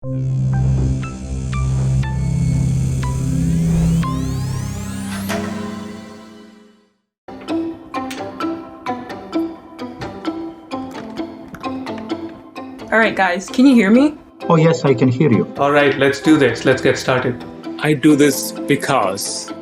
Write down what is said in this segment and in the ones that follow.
All right, guys, can you hear me? Oh, yes, I can hear you. All right, let's do this. Let's get started. I do this because.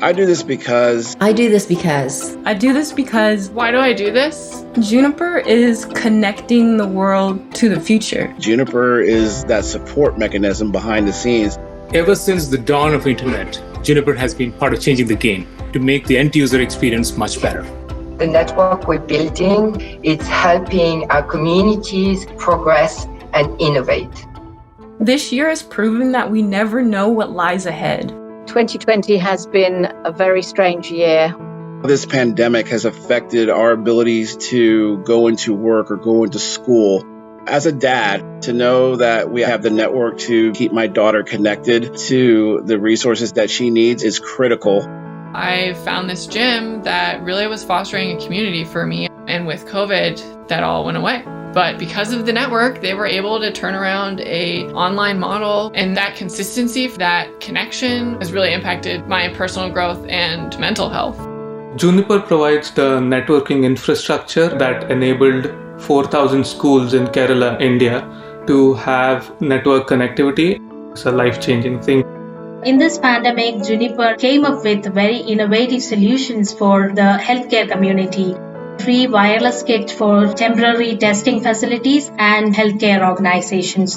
I do this because. I do this because. I do this because Why do I do this? Juniper is connecting the world to the future. Juniper is that support mechanism behind the scenes. Ever since the dawn of internet, Juniper has been part of changing the game to make the end user experience much better. The network we're building, it's helping our communities progress and innovate. This year has proven that we never know what lies ahead. 2020 has been a very strange year. This pandemic has affected our abilities to go into work or go into school. As a dad, to know that we have the network to keep my daughter connected to the resources that she needs is critical. I found this gym that really was fostering a community for me. And with COVID, that all went away. But because of the network, they were able to turn around an online model, and that consistency, that connection has really impacted my personal growth and mental health. Juniper provides the networking infrastructure that enabled 4,000 schools in Kerala, India to have network connectivity. It's a life-changing thing. In this pandemic, Juniper came up with very innovative solutions for the healthcare community. Free wireless kit for temporary testing facilities and healthcare organizations.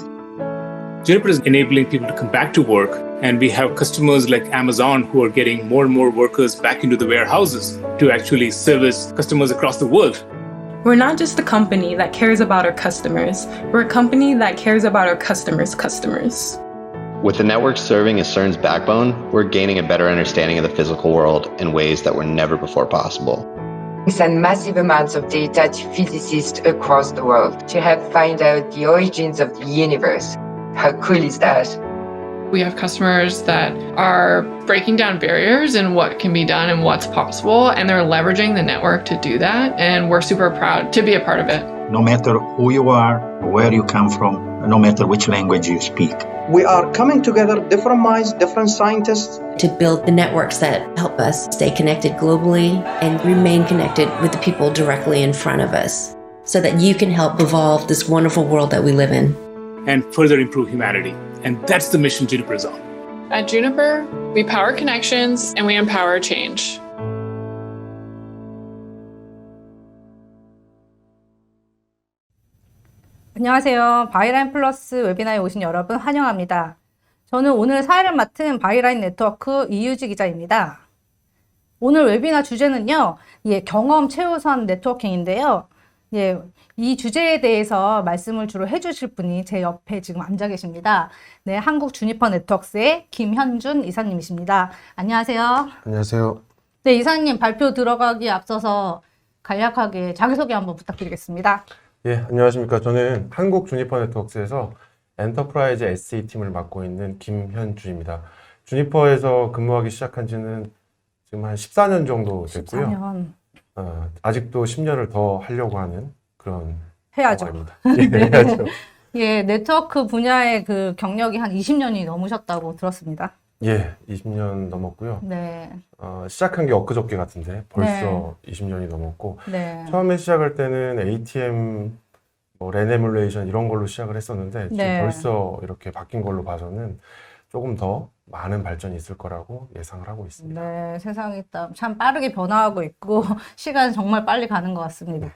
Juniper is enabling people to come back to work, and we have customers like Amazon who are getting more and more workers back into the warehouses to actually service customers across the world. We're not just a company that cares about our customers. We're a company that cares about our customers' customers. With the network serving as CERN's backbone, we're gaining a better understanding of the physical world in ways that were never before possible. We send massive amounts of data to physicists across the world to help find out the origins of the universe. How cool is that? We have customers that are breaking down barriers in what can be done and what's possible, and they're leveraging the network to do that, and we're super proud to be a part of it. No matter who you are, where you come from, no matter which language you speak. We are coming together, different minds, different scientists, to build the networks that help us stay connected globally and remain connected with the people directly in front of us so that you can help evolve this wonderful world that we live in. And further improve humanity. And that's the mission Juniper is on. At Juniper, we power connections and we empower change. 안녕하세요. 바이라인 플러스 웨비나에 오신 여러분 환영합니다. 저는 오늘 사회를 맡은 바이라인 네트워크 이유지 기자입니다. 오늘 웨비나 주제는요, 경험 최우선 네트워킹인데요. 이 주제에 대해서 말씀을 주로 해주실 분이 제 옆에 지금 앉아 계십니다. 네, 한국 주니퍼 네트워크스의 김현준 이사님이십니다. 안녕하세요. 안녕하세요. 네, 이사님 발표 들어가기에 앞서서 간략하게 자기소개 한번 부탁드리겠습니다. 예, 안녕하십니까. 저는 한국 주니퍼 네트워크스에서 엔터프라이즈 SE 팀을 맡고 있는 김현주입니다. 주니퍼에서 근무하기 시작한 지는 지금 한 14년 정도 됐고요. 14년. 아직도 10년을 더 하려고 하는 그런 해야죠. 예, 네. 해야죠. 예, 네트워크 분야의 그 경력이 한 20년이 넘으셨다고 들었습니다. 예, 20년 넘었고요. 네. 시작한 게 엊그저께 같은데 벌써 20년이 넘었고, 네. 처음에 시작할 때는 ATM, 랜 에뮬레이션 이런 걸로 시작을 했었는데, 지금 벌써 이렇게 바뀐 걸로 봐서는 조금 더 많은 발전이 있을 거라고 예상을 하고 있습니다. 네, 세상이 참 빠르게 변화하고 있고 시간이 정말 빨리 가는 것 같습니다.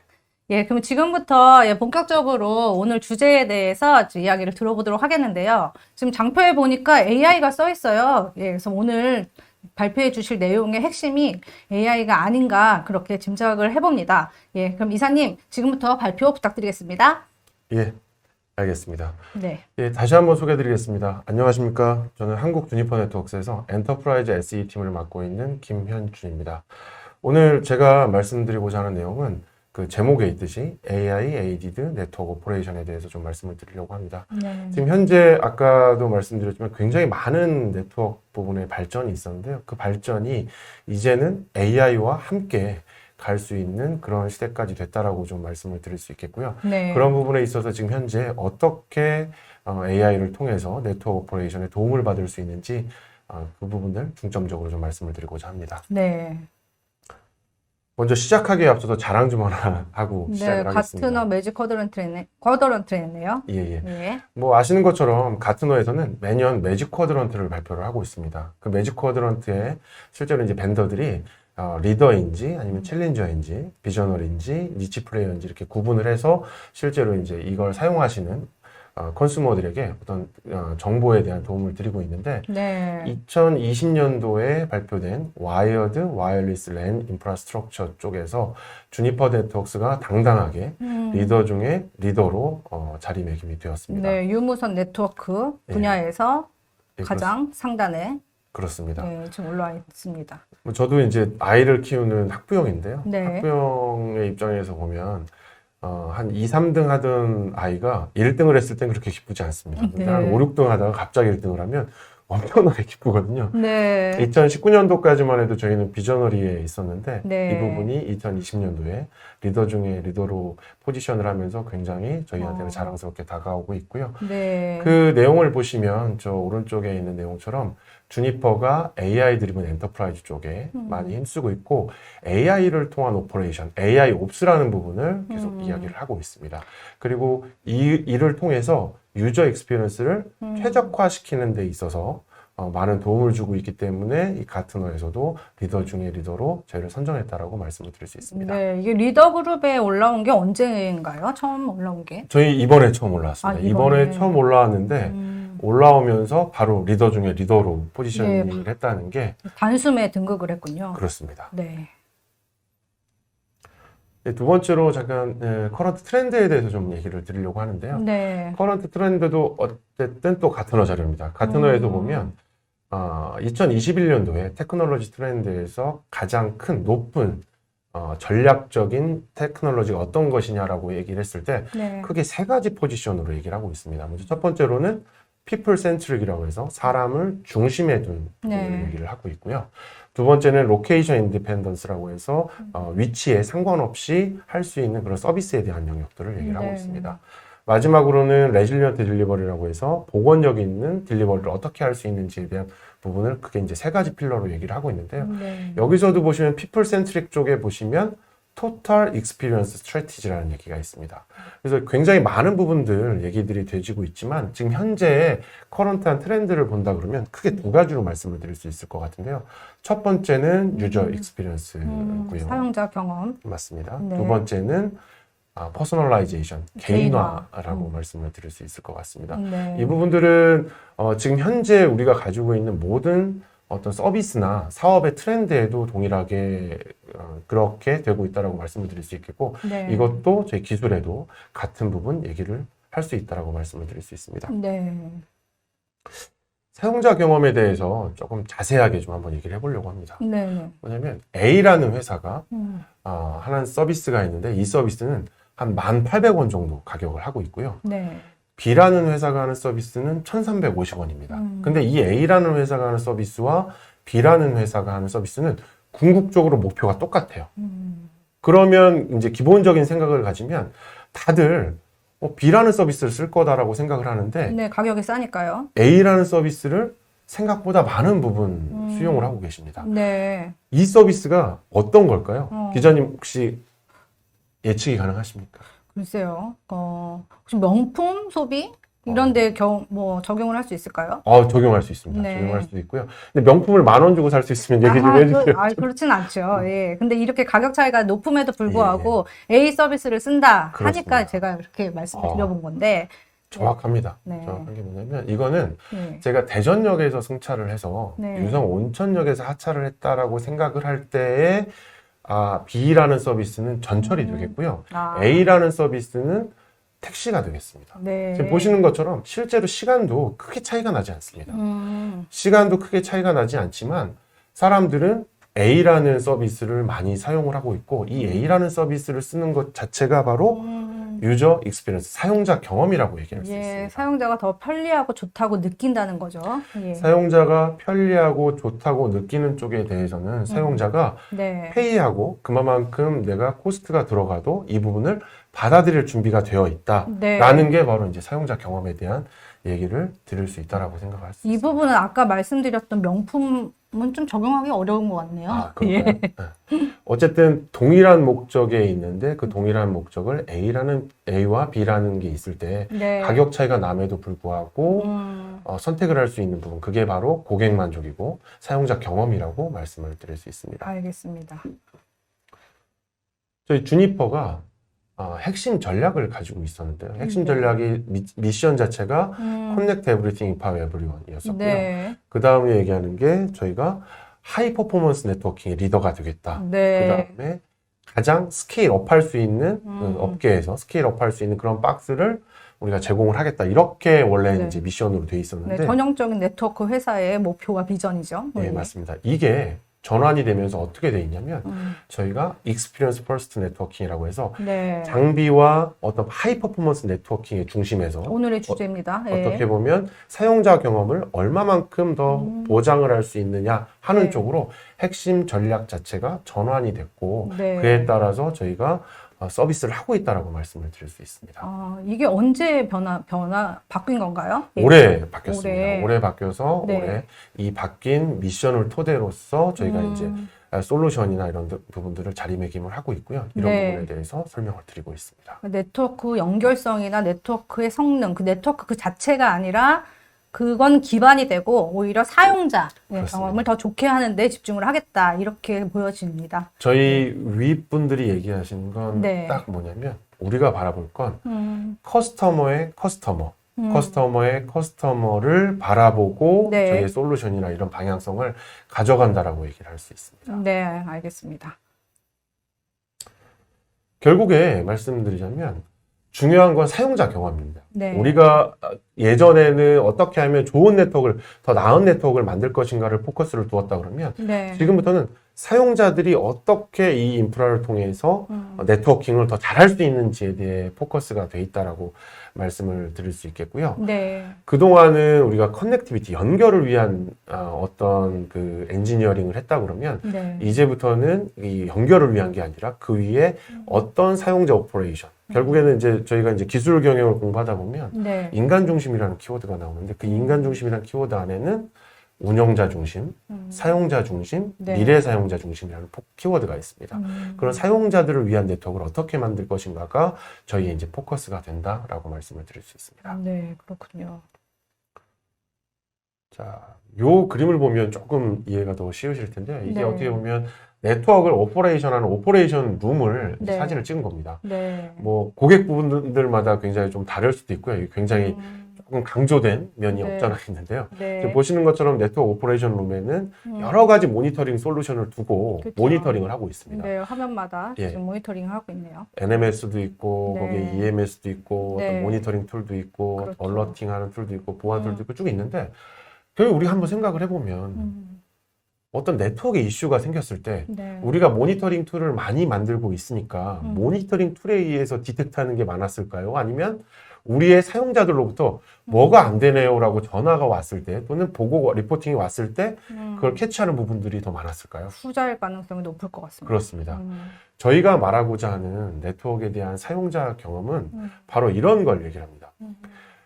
예, 그럼 지금부터 본격적으로 오늘 주제에 대해서 이야기를 들어보도록 하겠는데요. 지금 장표에 보니까 AI가 써 있어요. 예, 그래서 오늘 발표해 주실 내용의 핵심이 AI가 아닌가 그렇게 짐작을 해봅니다. 예, 그럼 이사님 지금부터 발표 부탁드리겠습니다. 예, 알겠습니다. 네. 예, 다시 한번 소개해드리겠습니다. 안녕하십니까. 저는 한국 주니퍼 네트워크스에서 엔터프라이즈 SE 팀을 맡고 있는 김현준입니다. 오늘 제가 말씀드리고자 하는 내용은 그 제목에 있듯이 AI Aided 네트워크 오퍼레이션에 대해서 좀 말씀을 드리려고 합니다. 네. 지금 현재 아까도 말씀드렸지만 굉장히 많은 네트워크 부분의 발전이 있었는데요. 그 발전이 이제는 AI와 함께 갈 수 있는 그런 시대까지 됐다라고 좀 말씀을 드릴 수 있겠고요. 네. 그런 부분에 있어서 지금 현재 어떻게 AI를 통해서 네트워크 오퍼레이션에 도움을 받을 수 있는지 그 부분들 중점적으로 좀 말씀을 드리고자 합니다. 네. 먼저 시작하기에 앞서서 자랑 좀 하나 하고 네, 시작을 하겠습니다. 가트너 매직 쿼드런트였네요. 예. 예. 뭐 아시는 것처럼 가트너에서는 매년 매직 쿼드런트를 발표를 하고 있습니다. 그 매직 쿼드런트에 실제로 이제 벤더들이 리더인지 아니면 챌린저인지 비저널인지 니치 플레이어인지 이렇게 구분을 해서 실제로 이제 이걸 사용하시는 컨슈머들에게 어떤 정보에 대한 도움을 드리고 있는데 네. 2020년도에 발표된 와이어드 와이어리스 랜 인프라스트럭처 쪽에서 주니퍼 네트워크스가 당당하게 리더 중에 리더로 자리매김이 되었습니다. 네, 유무선 네트워크 분야에서 가장 상단에 그렇습니다. 네, 지금 올라와 있습니다. 저도 이제 아이를 키우는 학부형인데요. 네. 학부형의 입장에서 보면 한 2, 3등 하던 아이가 1등을 했을 땐 그렇게 기쁘지 않습니다. 근데 네. 한 5, 6등 하다가 갑자기 1등을 하면 엄청나게 기쁘거든요. 네. 2019년도까지만 해도 저희는 비저너리에 있었는데 네. 이 부분이 2020년도에 리더 중에 리더로 포지션을 하면서 굉장히 저희한테는 자랑스럽게 다가오고 있고요. 네. 그 내용을 보시면 저 오른쪽에 있는 내용처럼 주니퍼가 AI 드리븐 엔터프라이즈 쪽에 많이 힘쓰고 있고 AI를 통한 오퍼레이션, AI 옵스라는 부분을 계속 이야기를 하고 있습니다. 그리고 이를 통해서 유저 익스피리언스를 최적화시키는 데 있어서 많은 도움을 주고 있기 때문에 이 가트너에서도 리더 중에 리더로 저희를 선정했다라고 말씀을 드릴 수 있습니다. 네, 이게 리더 그룹에 올라온 게 언제인가요? 처음 올라온 게? 저희 이번에 처음 올라왔습니다. 이번에 이번에 처음 올라왔는데 올라오면서 바로 리더 중에 리더로 포지셔닝을 했다는 게 단숨에 등극을 했군요. 그렇습니다. 네. 네, 두 번째로 잠깐 커런트 트렌드에 대해서 좀 얘기를 드리려고 하는데요. 네. 커런트 트렌드도 어쨌든 또 가트너 자료입니다. 가트너에서 보면 2021년도에 테크놀로지 트렌드에서 가장 큰 높은 전략적인 테크놀로지가 어떤 것이냐라고 얘기를 했을 때 네. 크게 세 가지 포지션으로 얘기를 하고 있습니다. 먼저 첫 번째로는 people centric이라고 해서 사람을 중심에 둔 네. 얘기를 하고 있고요. 두 번째는 로케이션 인디펜던스라고 해서 위치에 상관없이 할 수 있는 그런 서비스에 대한 영역들을 얘기를 하고 네. 있습니다. 마지막으로는 레질리언트 딜리버리라고 해서 복원력 있는 딜리버리를 어떻게 할 수 있는지에 대한 부분을 크게 이제 세 가지 필러로 얘기를 하고 있는데요. 네. 여기서도 보시면 people centric 쪽에 보시면 Total Experience Strategy라는 얘기가 있습니다. 그래서 굉장히 많은 부분들 얘기들이 되지고 있지만 지금 현재 커런트한 트렌드를 본다 그러면 크게 두 가지로 말씀을 드릴 수 있을 것 같은데요. 첫 번째는 유저 익스피리언스고요. 사용자 경험. 맞습니다. 네. 두 번째는 퍼스널라이제이션, 개인화라고 말씀을 드릴 수 있을 것 같습니다. 네. 이 부분들은 지금 현재 우리가 가지고 있는 모든 어떤 서비스나 사업의 트렌드에도 동일하게 그렇게 되고 있다고 말씀을 드릴 수 있겠고 네. 이것도 저희 기술에도 같은 부분 얘기를 할 수 있다고 말씀을 드릴 수 있습니다. 네. 사용자 경험에 대해서 조금 자세하게 좀 한번 얘기를 해보려고 합니다. 네. 왜냐하면 A라는 회사가 하는 서비스가 있는데 이 서비스는 한 1,800원 정도 가격을 하고 있고요. 네. B라는 회사가 하는 서비스는 1,350원입니다. 근데 이 A라는 회사가 하는 서비스와 B라는 회사가 하는 서비스는 궁극적으로 목표가 똑같아요. 그러면 이제 기본적인 생각을 가지면 다들 B라는 서비스를 쓸 거다라고 생각을 하는데 네, 가격이 싸니까요. A라는 서비스를 생각보다 많은 부분 수용을 하고 계십니다. 네. 이 서비스가 어떤 걸까요? 기자님 혹시 예측이 가능하십니까? 글쎄요. 혹시 명품 소비 이런 데 적용을 할 수 있을까요? 적용할 수 있습니다. 네. 적용할 수도 있고요. 근데 명품을 10,000원 주고 살 수 있으면 얘기 좀 해주세요. 그렇진 않죠. 예. 근데 이렇게 가격 차이가 높음에도 불구하고 A 서비스를 쓴다 그렇습니다. 하니까 제가 이렇게 말씀을 드려본 건데. 정확합니다. 네. 정확한 게 뭐냐면 이거는 네. 제가 대전역에서 승차를 해서 네. 유성 온천역에서 하차를 했다라고 생각을 할 때에 B라는 서비스는 전철이 되겠고요. A라는 서비스는 택시가 되겠습니다. 네. 지금 보시는 것처럼 실제로 시간도 크게 차이가 나지 않습니다. 시간도 크게 차이가 나지 않지만 사람들은 A라는 서비스를 많이 사용을 하고 있고 이 A라는 서비스를 쓰는 것 자체가 바로 유저 익스피리언스, 사용자 경험이라고 얘기할 수 있습니다. 사용자가 더 편리하고 좋다고 느낀다는 거죠. 예. 사용자가 편리하고 좋다고 느끼는 쪽에 대해서는 사용자가 네. 페이하고 그만큼 내가 코스트가 들어가도 이 부분을 받아들일 준비가 되어 있다라는 네. 게 바로 이제 사용자 경험에 대한 얘기를 드릴 수 있다라고 생각할 수 이 있습니다. 부분은 아까 말씀드렸던 명품은 좀 적용하기 어려운 것 같네요. 아, 그런가요? 네. 어쨌든 동일한 목적에 있는데 그 동일한 목적을 A와 B라는 게 있을 때 네. 가격 차이가 남에도 불구하고 선택을 할 수 있는 부분, 그게 바로 고객 만족이고 사용자 경험이라고 말씀을 드릴 수 있습니다. 알겠습니다. 저희 주니퍼가 핵심 전략을 가지고 있었는데요. 핵심 전략이 미션 자체가 Connect Everything, Empower Everyone이었었고요. 네. 그 다음에 얘기하는 게 저희가 하이 퍼포먼스 네트워킹의 리더가 되겠다. 네. 그 다음에 가장 스케일업 할 수 있는 그 업계에서 스케일업 할 수 있는 그런 박스를 우리가 제공을 하겠다. 이렇게 원래 네. 이제 미션으로 돼 있었는데. 네, 전형적인 네트워크 회사의 목표와 비전이죠. 네, 맞습니다. 이게 전환이 되면서 어떻게 돼 있냐면 저희가 Experience First Networking이라고 해서 네. 장비와 어떤 하이 퍼포먼스 네트워킹의 중심에서 오늘의 주제입니다. 예. 어떻게 보면 사용자 경험을 얼마만큼 더 보장을 할 수 있느냐 하는 네. 쪽으로 핵심 전략 자체가 전환이 됐고 네. 그에 따라서 저희가 서비스를 하고 있다라고 말씀을 드릴 수 있습니다. 이게 언제 바뀐 건가요? 예. 올해 바뀌었습니다. 올해 바뀌어서 네. 올해 이 바뀐 미션을 토대로서 저희가 이제 솔루션이나 이런 부분들을 자리매김을 하고 있고요. 이런 네. 부분에 대해서 설명을 드리고 있습니다. 네트워크 연결성이나 네트워크의 성능, 그 네트워크 그 자체가 아니라 그건 기반이 되고 오히려 사용자 경험을 더 좋게 하는 데 집중을 하겠다. 이렇게 보여집니다. 저희 윗분들이 얘기하시는 건 네. 딱 뭐냐면 우리가 바라볼 건 커스터머의 커스터머, 커스터머의 커스터머를 바라보고 네. 저희의 솔루션이나 이런 방향성을 가져간다라고 얘기를 할 수 있습니다. 네, 알겠습니다. 결국에 말씀드리자면 중요한 건 사용자 경험입니다. 네. 우리가 예전에는 어떻게 하면 좋은 네트워크를, 더 나은 네트워크를 만들 것인가를 포커스를 두었다 그러면 네. 지금부터는 사용자들이 어떻게 이 인프라를 통해서 네트워킹을 더 잘할 수 있는지에 대해 포커스가 돼 있다라고 말씀을 드릴 수 있겠고요. 네. 그동안은 우리가 커넥티비티, 연결을 위한 어떤 그 엔지니어링을 했다 그러면 네. 이제부터는 이 연결을 위한 게 아니라 그 위에 어떤 사용자 오퍼레이션, 결국에는 이제 저희가 이제 기술 경영을 공부하다 보면 네. 인간 중심이라는 키워드가 나오는데 그 인간 중심이라는 키워드 안에는 운영자 중심, 사용자 중심, 네. 미래 사용자 중심이라는 키워드가 있습니다. 그런 사용자들을 위한 네트워크를 어떻게 만들 것인가가 저희의 이제 포커스가 된다라고 말씀을 드릴 수 있습니다. 네, 그렇군요. 자, 요 그림을 보면 조금 이해가 더 쉬우실 텐데요. 이게 네. 어떻게 보면 네트워크를 오퍼레이션하는 오퍼레이션 룸을 네. 사진을 찍은 겁니다. 네. 뭐 고객 부분들마다 굉장히 좀 다를 수도 있고요. 이게 굉장히 조금 강조된 면이 네. 없잖아 있는데요. 네. 지금 보시는 것처럼 네트워크 오퍼레이션 룸에는 여러 가지 모니터링 솔루션을 두고 그쵸. 모니터링을 하고 있습니다. 네, 화면마다 예. 지금 모니터링 하고 있네요. NMS도 있고 네. 거기에 EMS도 있고 네. 어떤 모니터링 툴도 있고 그렇죠. 얼러팅하는 툴도 있고 보안 툴도 있고 쭉 있는데 결국 우리 한번 생각을 해보면 어떤 네트워크 이슈가 생겼을 때 네. 우리가 모니터링 툴을 많이 만들고 있으니까 모니터링 툴에 의해서 디텍트하는 게 많았을까요? 아니면 우리의 사용자들로부터 뭐가 안 되네요라고 전화가 왔을 때 또는 보고 리포팅이 왔을 때 그걸 캐치하는 부분들이 더 많았을까요? 후자일 가능성이 높을 것 같습니다. 그렇습니다. 저희가 말하고자 하는 네트워크에 대한 사용자 경험은 바로 이런 걸 얘기합니다.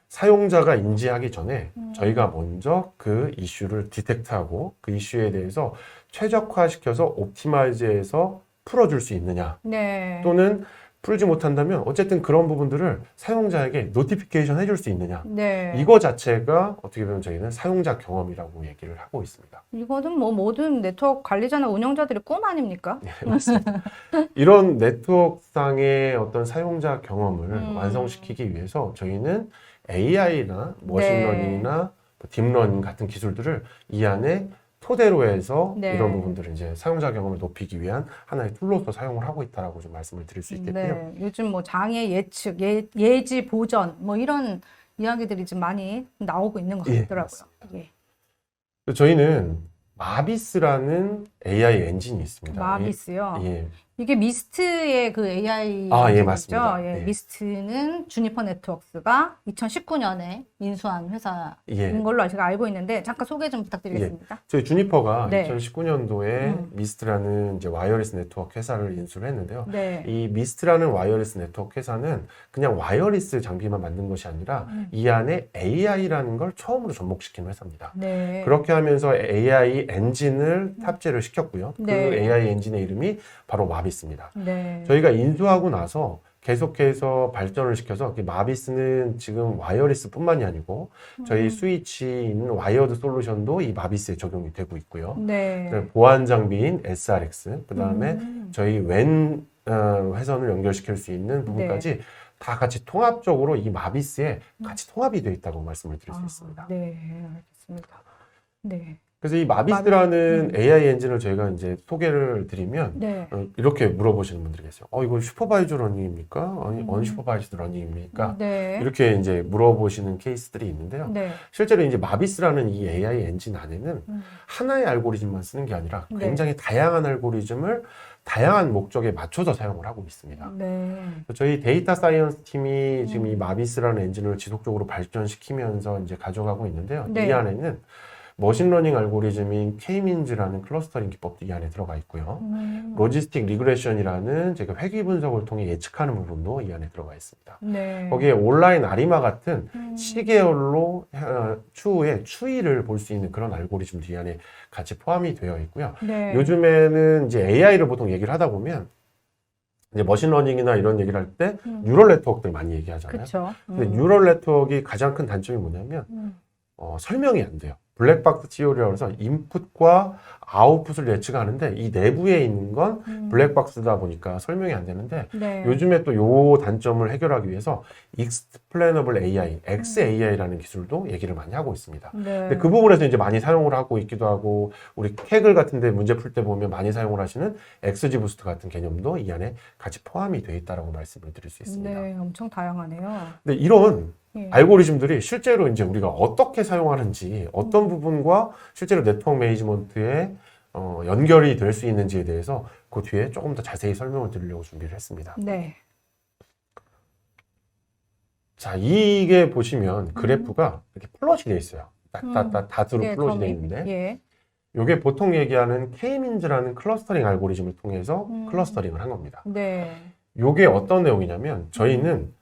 사용자가 인지하기 전에 저희가 먼저 그 이슈를 디텍트하고 그 이슈에 대해서 최적화시켜서 옵티마이즈해서 풀어줄 수 있느냐 네. 또는 풀지 못한다면 어쨌든 그런 부분들을 사용자에게 노티피케이션 해줄 수 있느냐 네. 이거 자체가 어떻게 보면 저희는 사용자 경험이라고 얘기를 하고 있습니다. 이거는 뭐 모든 네트워크 관리자나 운영자들의 꿈 아닙니까? 네, 맞습니다. 이런 네트워크상의 어떤 사용자 경험을 완성시키기 위해서 저희는 AI나 머신러닝이나 딥러닝 같은 기술들을 이 안에 토대로 해서 네. 이런 부분들을 이제 사용자 경험을 높이기 위한 하나의 툴로서 사용을 하고 있다라고 좀 말씀을 드릴 수 있겠고요. 네. 요즘 뭐 장애 예측, 예지 보전 뭐 이런 이야기들이 좀 많이 나오고 있는 것 예, 같더라고요. 예. 저희는 마비스라는 AI 엔진이 있습니다. 마비스요? 예. 이게 미스트의 그 AI 예, 죠. 맞습니다. 예, 예. 미스트는 주니퍼 네트워크스가 2019년에 인수한 회사인 예. 걸로 제가 알고 있는데 잠깐 소개 좀 부탁드리겠습니다. 저희 주니퍼가 네. 2019년도에 미스트라는 이제 와이어리스 네트워크 회사를 인수를 했는데요. 네. 이 미스트라는 와이어리스 네트워크 회사는 그냥 와이어리스 장비만 만든 것이 아니라 이 안에 AI라는 걸 처음으로 접목시킨 회사입니다. 네. 그렇게 하면서 AI 엔진을 탑재를 시켰고요. 네. 그 AI 엔진의 이름이 바로 마비스입니다. 네. 저희가 인수하고 나서 계속해서 발전을 시켜서 마비스는 지금 와이어리스뿐만이 아니고 저희 스위치 있는 와이어드 솔루션도 이 마비스에 적용이 되고 있고요. 네. 그다음에 보안 장비인 SRX, 그다음에 저희 웬 회선을 연결시킬 수 있는 부분까지 다 같이 통합적으로 이 마비스에 같이 통합이 되어 있다고 말씀을 드릴 수 있습니다. 네, 알겠습니다. 네. 그래서 이 마비스라는 AI 엔진을 저희가 이제 소개를 드리면 네. 이렇게 물어보시는 분들이 계세요. 이거 슈퍼바이저 러닝입니까? 아니, 언슈퍼바이저 러닝입니까? 네. 이렇게 이제 물어보시는 케이스들이 있는데요. 네. 실제로 이제 마비스라는 이 AI 엔진 안에는 하나의 알고리즘만 쓰는 게 아니라 굉장히 다양한 알고리즘을 다양한 목적에 맞춰서 사용을 하고 있습니다. 네. 저희 데이터 사이언스 팀이 지금 이 마비스라는 엔진을 지속적으로 발전시키면서 이제 가져가고 있는데요. 네. 이 안에는 머신러닝 알고리즘인 K-민즈라는 클러스터링 기법도 이 안에 들어가 있고요. 로지스틱 리그레션이라는 제가 회귀 분석을 통해 예측하는 부분도 이 안에 들어가 있습니다. 네. 거기에 온라인 아리마 같은 시계열로 추후에 추이를 볼 수 있는 그런 알고리즘도 이 안에 같이 포함이 되어 있고요. 네. 요즘에는 이제 AI를 보통 얘기를 하다 보면 이제 머신러닝이나 이런 얘기를 할 때 뉴럴 네트워크들 많이 얘기하잖아요. 그쵸. 근데 뉴럴 네트워크가 가장 큰 단점이 뭐냐면 설명이 안 돼요. 블랙박스 티오리라고 해서 인풋과 아웃풋을 예측하는데 이 내부에 있는 건 블랙박스다 보니까 설명이 안 되는데 네. 요즘에 또 요 단점을 해결하기 위해서 Explainable AI, XAI라는 기술도 얘기를 많이 하고 있습니다. 네. 근데 그 부분에서 이제 많이 사용을 하고 있기도 하고 우리 캐글 같은 데 문제 풀 때 보면 많이 사용을 하시는 XGBoost 같은 개념도 이 안에 같이 포함이 되어 있다고 말씀을 드릴 수 있습니다. 네, 엄청 다양하네요. 근데 이런 예. 알고리즘들이 실제로 이제 우리가 어떻게 사용하는지 어떤 부분과 실제로 네트워크 매니지먼트에 연결이 될 수 있는지에 대해서 그 뒤에 조금 더 자세히 설명을 드리려고 준비를 했습니다. 네. 자, 이게 보시면 그래프가 이렇게 플롯이 되어 있어요. 다트로 네, 플롯이 점이. 되어 있는데 예. 이게 보통 얘기하는 K-민즈라는 클러스터링 알고리즘을 통해서 클러스터링을 한 겁니다. 네. 이게 어떤 내용이냐면 저희는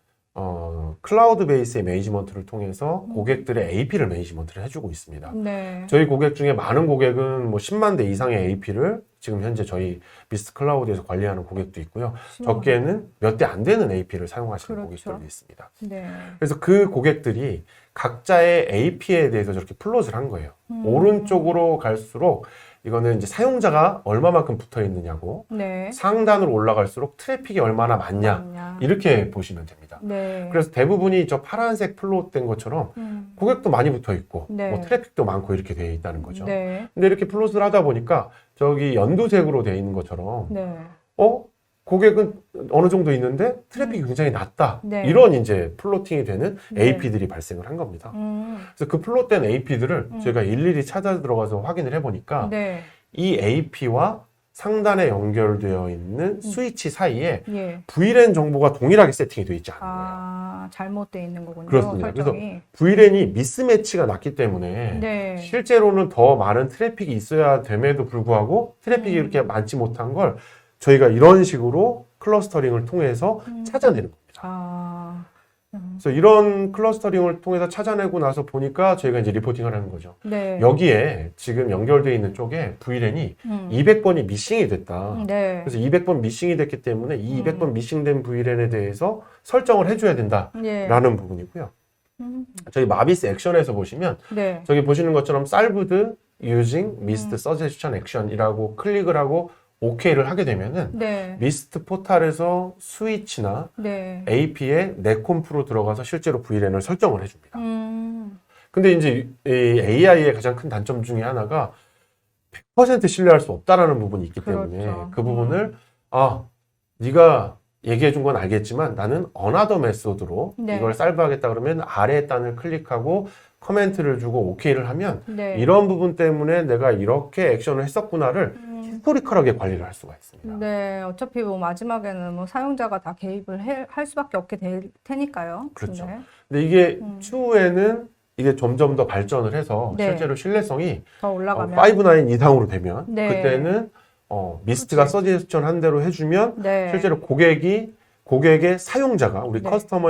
클라우드 베이스의 매니지먼트를 통해서 고객들의 AP를 매니지먼트를 해주고 있습니다. 네. 저희 고객 중에 많은 고객은 뭐 10만 대 이상의 AP를 지금 현재 저희 미스트 클라우드에서 관리하는 고객도 있고요. 적게는 몇 대 안 되는 AP를 사용하시는 그렇죠. 고객들도 있습니다. 네. 그래서 그 고객들이 각자의 AP에 대해서 저렇게 플롯을 한 거예요. 오른쪽으로 갈수록 이거는 이제 사용자가 얼마만큼 붙어 있느냐고, 네. 상단으로 올라갈수록 트래픽이 얼마나 많냐, 이렇게 보시면 됩니다. 네. 그래서 대부분이 저 파란색 플롯 된 것처럼 고객도 많이 붙어 있고, 네. 뭐 트래픽도 많고 이렇게 되어 있다는 거죠. 네. 근데 이렇게 플롯을 하다 보니까 저기 연두색으로 되어 있는 것처럼, 네. 고객은 어느 정도 있는데 트래픽이 굉장히 낮다. 네. 이런 이제 플로팅이 되는 네. AP들이 발생을 한 겁니다. 그래서 그 플롯된 AP들을 저희가 일일이 찾아 들어가서 확인을 해보니까 네. 이 AP와 상단에 연결되어 있는 스위치 사이에 예. VLAN 정보가 동일하게 세팅이 되어 있지 않은 거예요. 아, 잘못되어 있는 거군요. 그렇습니다. 설정이. 그래서 VLAN이 미스매치가 났기 때문에 네. 실제로는 더 많은 트래픽이 있어야 됨에도 불구하고 트래픽이 이렇게 많지 못한 걸 저희가 이런 식으로 클러스터링을 통해서 찾아내는 겁니다. 그래서 이런 클러스터링을 통해서 찾아내고 나서 보니까 저희가 이제 리포팅을 하는 거죠. 네. 여기에 지금 연결되어 있는 쪽에 VLAN이 200번이 미싱이 됐다. 네. 그래서 200번 미싱이 됐기 때문에 이 200번 미싱된 VLAN에 대해서 설정을 해줘야 된다라는 부분이고요. 저희 마비스 액션에서 보시면 네. 저기 보시는 것처럼 salved using mist suggestion action이라고 클릭을 하고 OK를 하게 되면은 네. 미스트 포탈에서 스위치나 네. AP에 네콤프로 들어가서 실제로 VLAN을 설정을 해줍니다. 근데 이제 이 AI의 가장 큰 단점 중에 하나가 100% 신뢰할 수 없다라는 부분이 있기 때문에 그렇죠. 그 부분을 네가 얘기해 준 건 알겠지만 나는 어나더 메소드로 네. 이걸 살브하겠다 그러면 아래의 단을 클릭하고 커멘트를 주고 오케이를 하면 네. 이런 부분 때문에 내가 이렇게 액션을 했었구나를 히스토리컬하게 관리를 할 수가 있습니다. 네, 어차피 뭐 마지막에는 뭐 사용자가 다 개입을 할 수밖에 없게 될 테니까요. 그렇죠. 네. 근데 이게 추후에는 이게 점점 더 발전을 해서 네. 실제로 신뢰성이 더 올라가면 5.9 이상으로 되면 네. 그때는 미스트가 서제스션 한 대로 해주면 네. 실제로 고객의 사용자가 우리 네.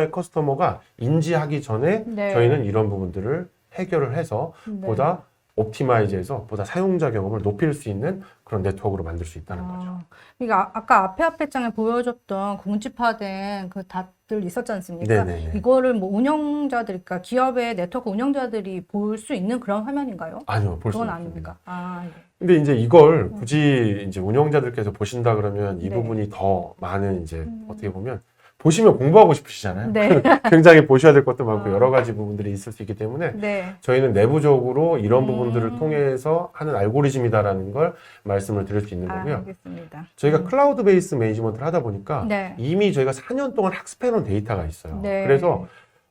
커스터머가 인지하기 전에 네. 저희는 이런 부분들을 해결을 해서 네. 보다 옵티마이즈해서 보다 사용자 경험을 높일 수 있는 그런 네트워크로 만들 수 있다는 거죠. 그러니까 아까 앞에 장에 보여줬던 공집화된 그 닷들 있었지 않습니까? 네네네. 이거를 뭐 운영자들, 그러니까 기업의 네트워크 운영자들이 볼 수 있는 그런 화면인가요? 아니요, 볼 그건 수는 아닙니까? 아, 예. 근데 이제 이걸 굳이 이제 운영자들께서 보신다 그러면 이 네. 부분이 더 많은 이제 어떻게 보면 보시면 공부하고 싶으시잖아요. 네. 굉장히 보셔야 될 것도 많고 여러 가지 부분들이 있을 수 있기 때문에 네. 저희는 내부적으로 이런 부분들을 통해서 하는 알고리즘이다라는 걸 말씀을 드릴 수 있는 거고요. 알겠습니다. 저희가 클라우드 베이스 매니지먼트를 하다 보니까 네. 이미 저희가 4년 동안 학습해놓은 데이터가 있어요. 네. 그래서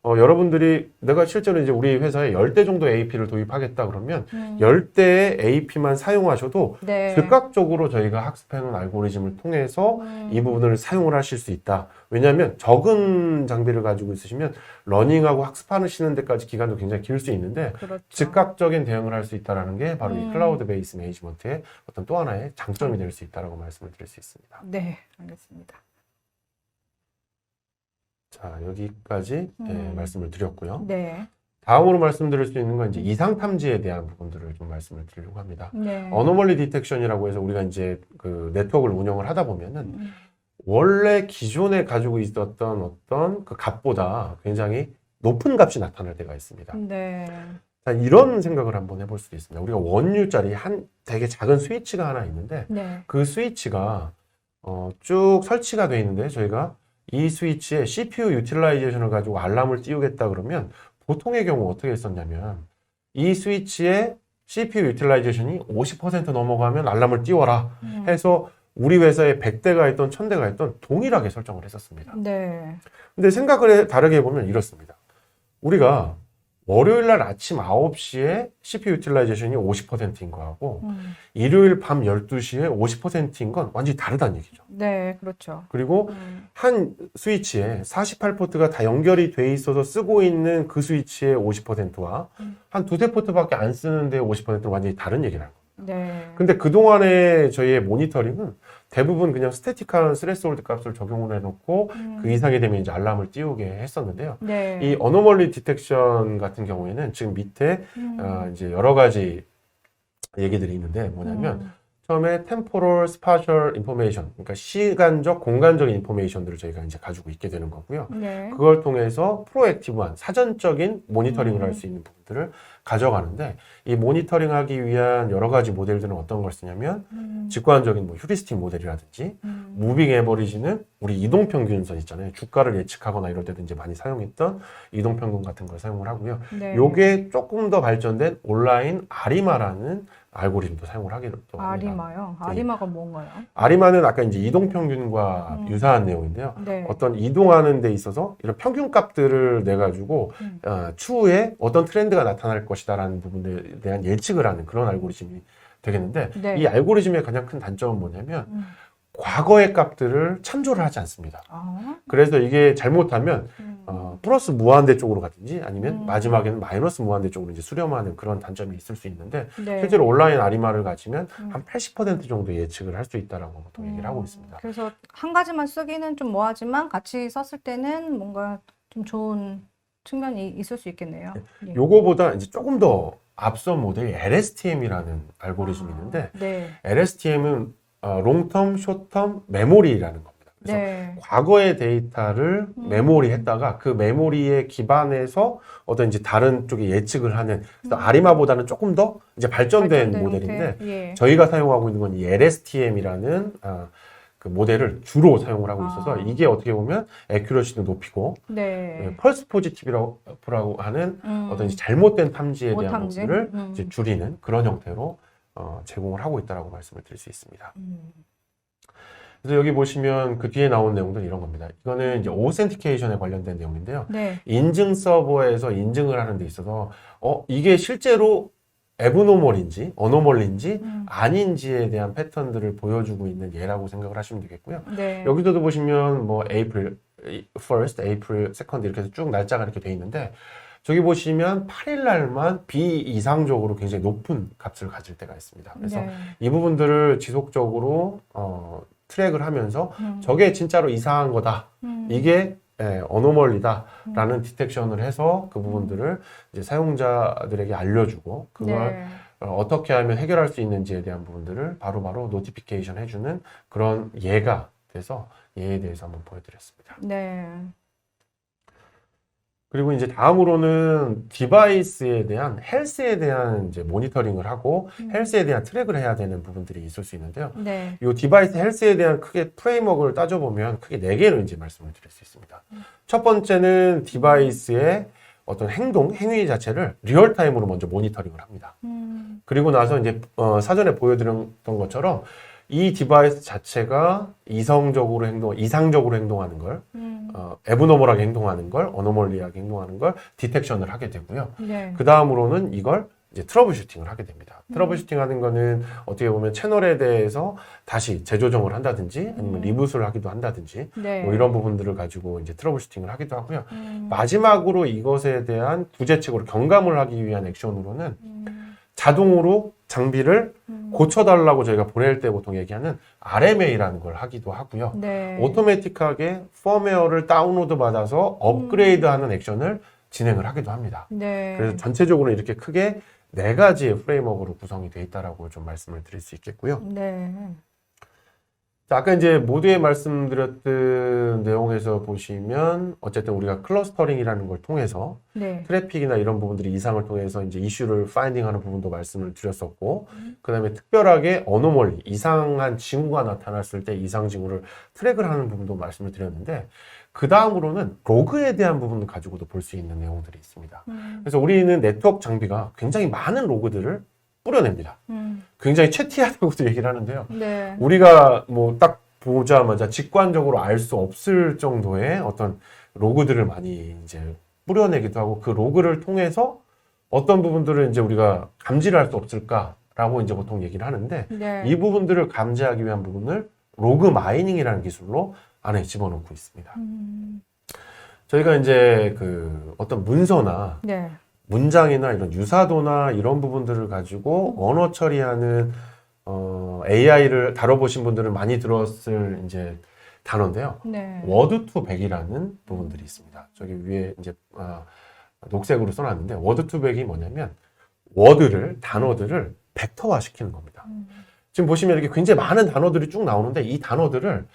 여러분들이 내가 실제로 이제 우리 회사에 10대 정도 AP를 도입하겠다 그러면 10대의 AP만 사용하셔도 네. 즉각적으로 저희가 학습해놓은 알고리즘을 통해서 이 부분을 사용을 하실 수 있다. 왜냐하면 적은 장비를 가지고 있으시면 러닝하고 학습하시는 데까지 기간도 굉장히 길 수 있는데 그렇죠. 즉각적인 대응을 할 수 있다는 게 바로 이 클라우드 베이스 매니지먼트의 어떤 또 하나의 장점이 될 수 있다고 말씀을 드릴 수 있습니다. 네, 알겠습니다. 자, 여기까지 말씀을 드렸고요. 네. 다음으로 말씀드릴 수 있는 건 이제 이상 탐지에 대한 부분들을 좀 말씀을 드리려고 합니다. 네. 어노멀리 디텍션이라고 해서 우리가 이제 그 네트워크를 운영을 하다 보면은 원래 기존에 가지고 있었던 어떤 그 값보다 굉장히 높은 값이 나타날 때가 있습니다. 네. 자, 이런 생각을 한번 해볼 수도 있습니다. 우리가 원유짜리 되게 작은 스위치가 하나 있는데 네. 그 스위치가 쭉 설치가 되어 있는데 저희가 이 스위치에 CPU 유틸라이제이션을 가지고 알람을 띄우겠다 그러면 보통의 경우 어떻게 했었냐면 이 스위치에 CPU 유틸라이제이션이 50% 넘어가면 알람을 띄워라 해서 우리 회사에 100대가 있던 1000대가 있던 동일하게 설정을 했었습니다. 네. 근데 생각을 다르게 해보면 이렇습니다. 우리가 월요일 날 아침 9시에 CPU 유틸라이제이션이 50%인 거하고 일요일 밤 12시에 50%인 건 완전히 다르다는 얘기죠. 네, 그렇죠. 그리고 한 스위치에 48포트가 다 연결이 돼 있어서 쓰고 있는 그 스위치의 50%와 한 두세 포트밖에 안 쓰는데 50%는 완전히 다른 얘기라는 거예요. 네. 근데 그동안에 저희의 모니터링은 대부분 그냥 스태틱한 스레스홀드 값을 적용을 해놓고 그 이상이 되면 이제 알람을 띄우게 했었는데요. 네. 이 어노멀리 디텍션 같은 경우에는 지금 밑에 이제 여러 가지 얘기들이 있는데 뭐냐면 처음에 temporal spatial information, 그러니까 시간적, 공간적인 인포메이션들을 저희가 이제 가지고 있게 되는 거고요. 네. 그걸 통해서 프로액티브한 사전적인 모니터링을 할 수 있는 부분들을 가져가는데 이 모니터링하기 위한 여러 가지 모델들은 어떤 걸 쓰냐면 직관적인 뭐 휴리스틱 모델이라든지 무빙 에버리지는 우리 이동평균선 있잖아요. 주가를 예측하거나 이럴 때도 이제 많이 사용했던 이동평균 같은 걸 사용을 하고요. 네. 요게 조금 더 발전된 온라인 아리마라는 알고리즘도 사용을 하기로 또 합니다. 아리마요? 아리마가 뭔가요? 아리마는 아까 이제 이동평균과 유사한 내용인데요. 네. 어떤 이동하는 데 있어서 이런 평균값들을 내가지고 추후에 어떤 트렌드가 나타날 것이다라는 부분에 대한 예측을 하는 그런 알고리즘이 되겠는데 네. 이 알고리즘의 가장 큰 단점은 뭐냐면 과거의 값들을 참조를 하지 않습니다. 그래서 이게 잘못하면 플러스 무한대 쪽으로 가든지 아니면 마지막에는 마이너스 무한대 쪽으로 이제 수렴하는 그런 단점이 있을 수 있는데 네. 실제로 온라인 아리마를 가지면 한 80% 정도 예측을 할 수 있다라고 보통 얘기를 하고 있습니다. 그래서 한 가지만 쓰기는 좀 뭐하지만 같이 썼을 때는 뭔가 좀 좋은 측면이 있을 수 있겠네요. 예. 요거보다 이제 조금 더 앞선 모델이 LSTM이라는 알고리즘이 있는데 네. LSTM은 롱텀, 숏텀, 메모리라는 겁니다. 그래서 네. 과거의 데이터를 메모리했다가 그 메모리에 기반해서 어떤 이제 다른 쪽에 예측을 하는 그래서 아리마보다는 조금 더 이제 발전된 모델인데 예. 저희가 사용하고 있는 건 이 LSTM이라는 그 모델을 주로 사용을 하고 있어서 이게 어떻게 보면 애큐러시도 높이고 네. 펄스 포지티브라고 하는 어떤 이제 잘못된 탐지에 대한 오탐지? 부분을 이제 줄이는 그런 형태로 제공을 하고 있다라고 말씀을 드릴 수 있습니다. 그래서 여기 보시면 그 뒤에 나온 내용들은 이런 겁니다. 이거는 이제 오센티케이션에 관련된 내용인데요. 네. 인증 서버에서 인증을 하는 데 있어서 이게 실제로 에브노멀인지 어노멀인지 아닌지에 대한 패턴들을 보여주고 있는 예라고 생각을 하시면 되겠고요. 네. 여기서도 보시면 뭐 April 1st, April 2nd 이렇게 해서 쭉 날짜가 이렇게 돼 있는데 저기 보시면 8일 날만 비이상적으로 굉장히 높은 값을 가질 때가 있습니다. 그래서 네. 이 부분들을 지속적으로 트랙을 하면서 저게 진짜로 이상한 거다. 이게 어노멀리다 라는 디텍션을 해서 그 부분들을 이제 사용자들에게 알려주고 그걸 네. 어떻게 하면 해결할 수 있는지에 대한 부분들을 바로바로 노티피케이션 해주는 그런 예가 돼서 예에 대해서 한번 보여드렸습니다. 네. 그리고 이제 다음으로는 디바이스에 대한 헬스에 대한 이제 모니터링을 하고 헬스에 대한 트랙을 해야 되는 부분들이 있을 수 있는데요. 네. 이 디바이스 헬스에 대한 크게 프레임워크를 따져보면 크게 4개로 이제 말씀을 드릴 수 있습니다. 첫 번째는 디바이스의 어떤 행위 자체를 리얼타임으로 먼저 모니터링을 합니다. 그리고 나서 이제 사전에 보여드렸던 것처럼 이 디바이스 자체가 이상적으로 행동하는 걸, 에브노멀하게 행동하는 걸, 어노멀리하게 행동하는 걸 디텍션을 하게 되고요. 네. 그 다음으로는 이걸 이제 트러블 슈팅을 하게 됩니다. 트러블 슈팅 하는 거는 어떻게 보면 채널에 대해서 다시 재조정을 한다든지 아니면 리부트를 하기도 한다든지 네. 뭐 이런 부분들을 가지고 이제 트러블 슈팅을 하기도 하고요. 마지막으로 이것에 대한 구제책으로 경감을 하기 위한 액션으로는 자동으로 장비를 고쳐달라고 저희가 보낼 때 보통 얘기하는 RMA라는 걸 하기도 하고요. 네. 오토매틱하게 펌웨어를 다운로드 받아서 업그레이드하는 액션을 진행을 하기도 합니다. 네. 그래서 전체적으로 이렇게 크게 4가지의 프레임워크로 구성이 되어 있다라고 좀 말씀을 드릴 수 있겠고요. 네. 자, 아까 이제 모두에 말씀드렸던 내용에서 보시면 어쨌든 우리가 클러스터링이라는 걸 통해서 네. 트래픽이나 이런 부분들이 이상을 통해서 이제 이슈를 파인딩하는 부분도 말씀을 드렸었고, 그 다음에 특별하게 어노멀리, 이상한 징후가 나타났을 때 이상 징후를 트랙을 하는 부분도 말씀을 드렸는데, 그 다음으로는 로그에 대한 부분을 가지고도 볼 수 있는 내용들이 있습니다. 그래서 우리는 네트워크 장비가 굉장히 많은 로그들을 뿌려냅니다. 굉장히 채티하다고도 얘기를 하는데요. 네. 우리가 뭐 딱 보자마자 직관적으로 알 수 없을 정도의 어떤 로그들을 많이 이제 뿌려내기도 하고 그 로그를 통해서 어떤 부분들을 이제 우리가 감지를 할 수 없을까라고 이제 보통 얘기를 하는데 네. 이 부분들을 감지하기 위한 부분을 로그 마이닝이라는 기술로 안에 집어넣고 있습니다. 저희가 이제 그 어떤 문서나 네. 문장이나 이런 유사도나 이런 부분들을 가지고 언어 처리하는 AI를 다뤄보신 분들은 많이 들었을 이제 단어인데요. 네. 워드 투 백이라는 부분들이 있습니다. 저기 위에 이제 녹색으로 써놨는데 워드 투 백이 뭐냐면 단어들을 벡터화 시키는 겁니다. 지금 보시면 이렇게 굉장히 많은 단어들이 쭉 나오는데 이 단어들을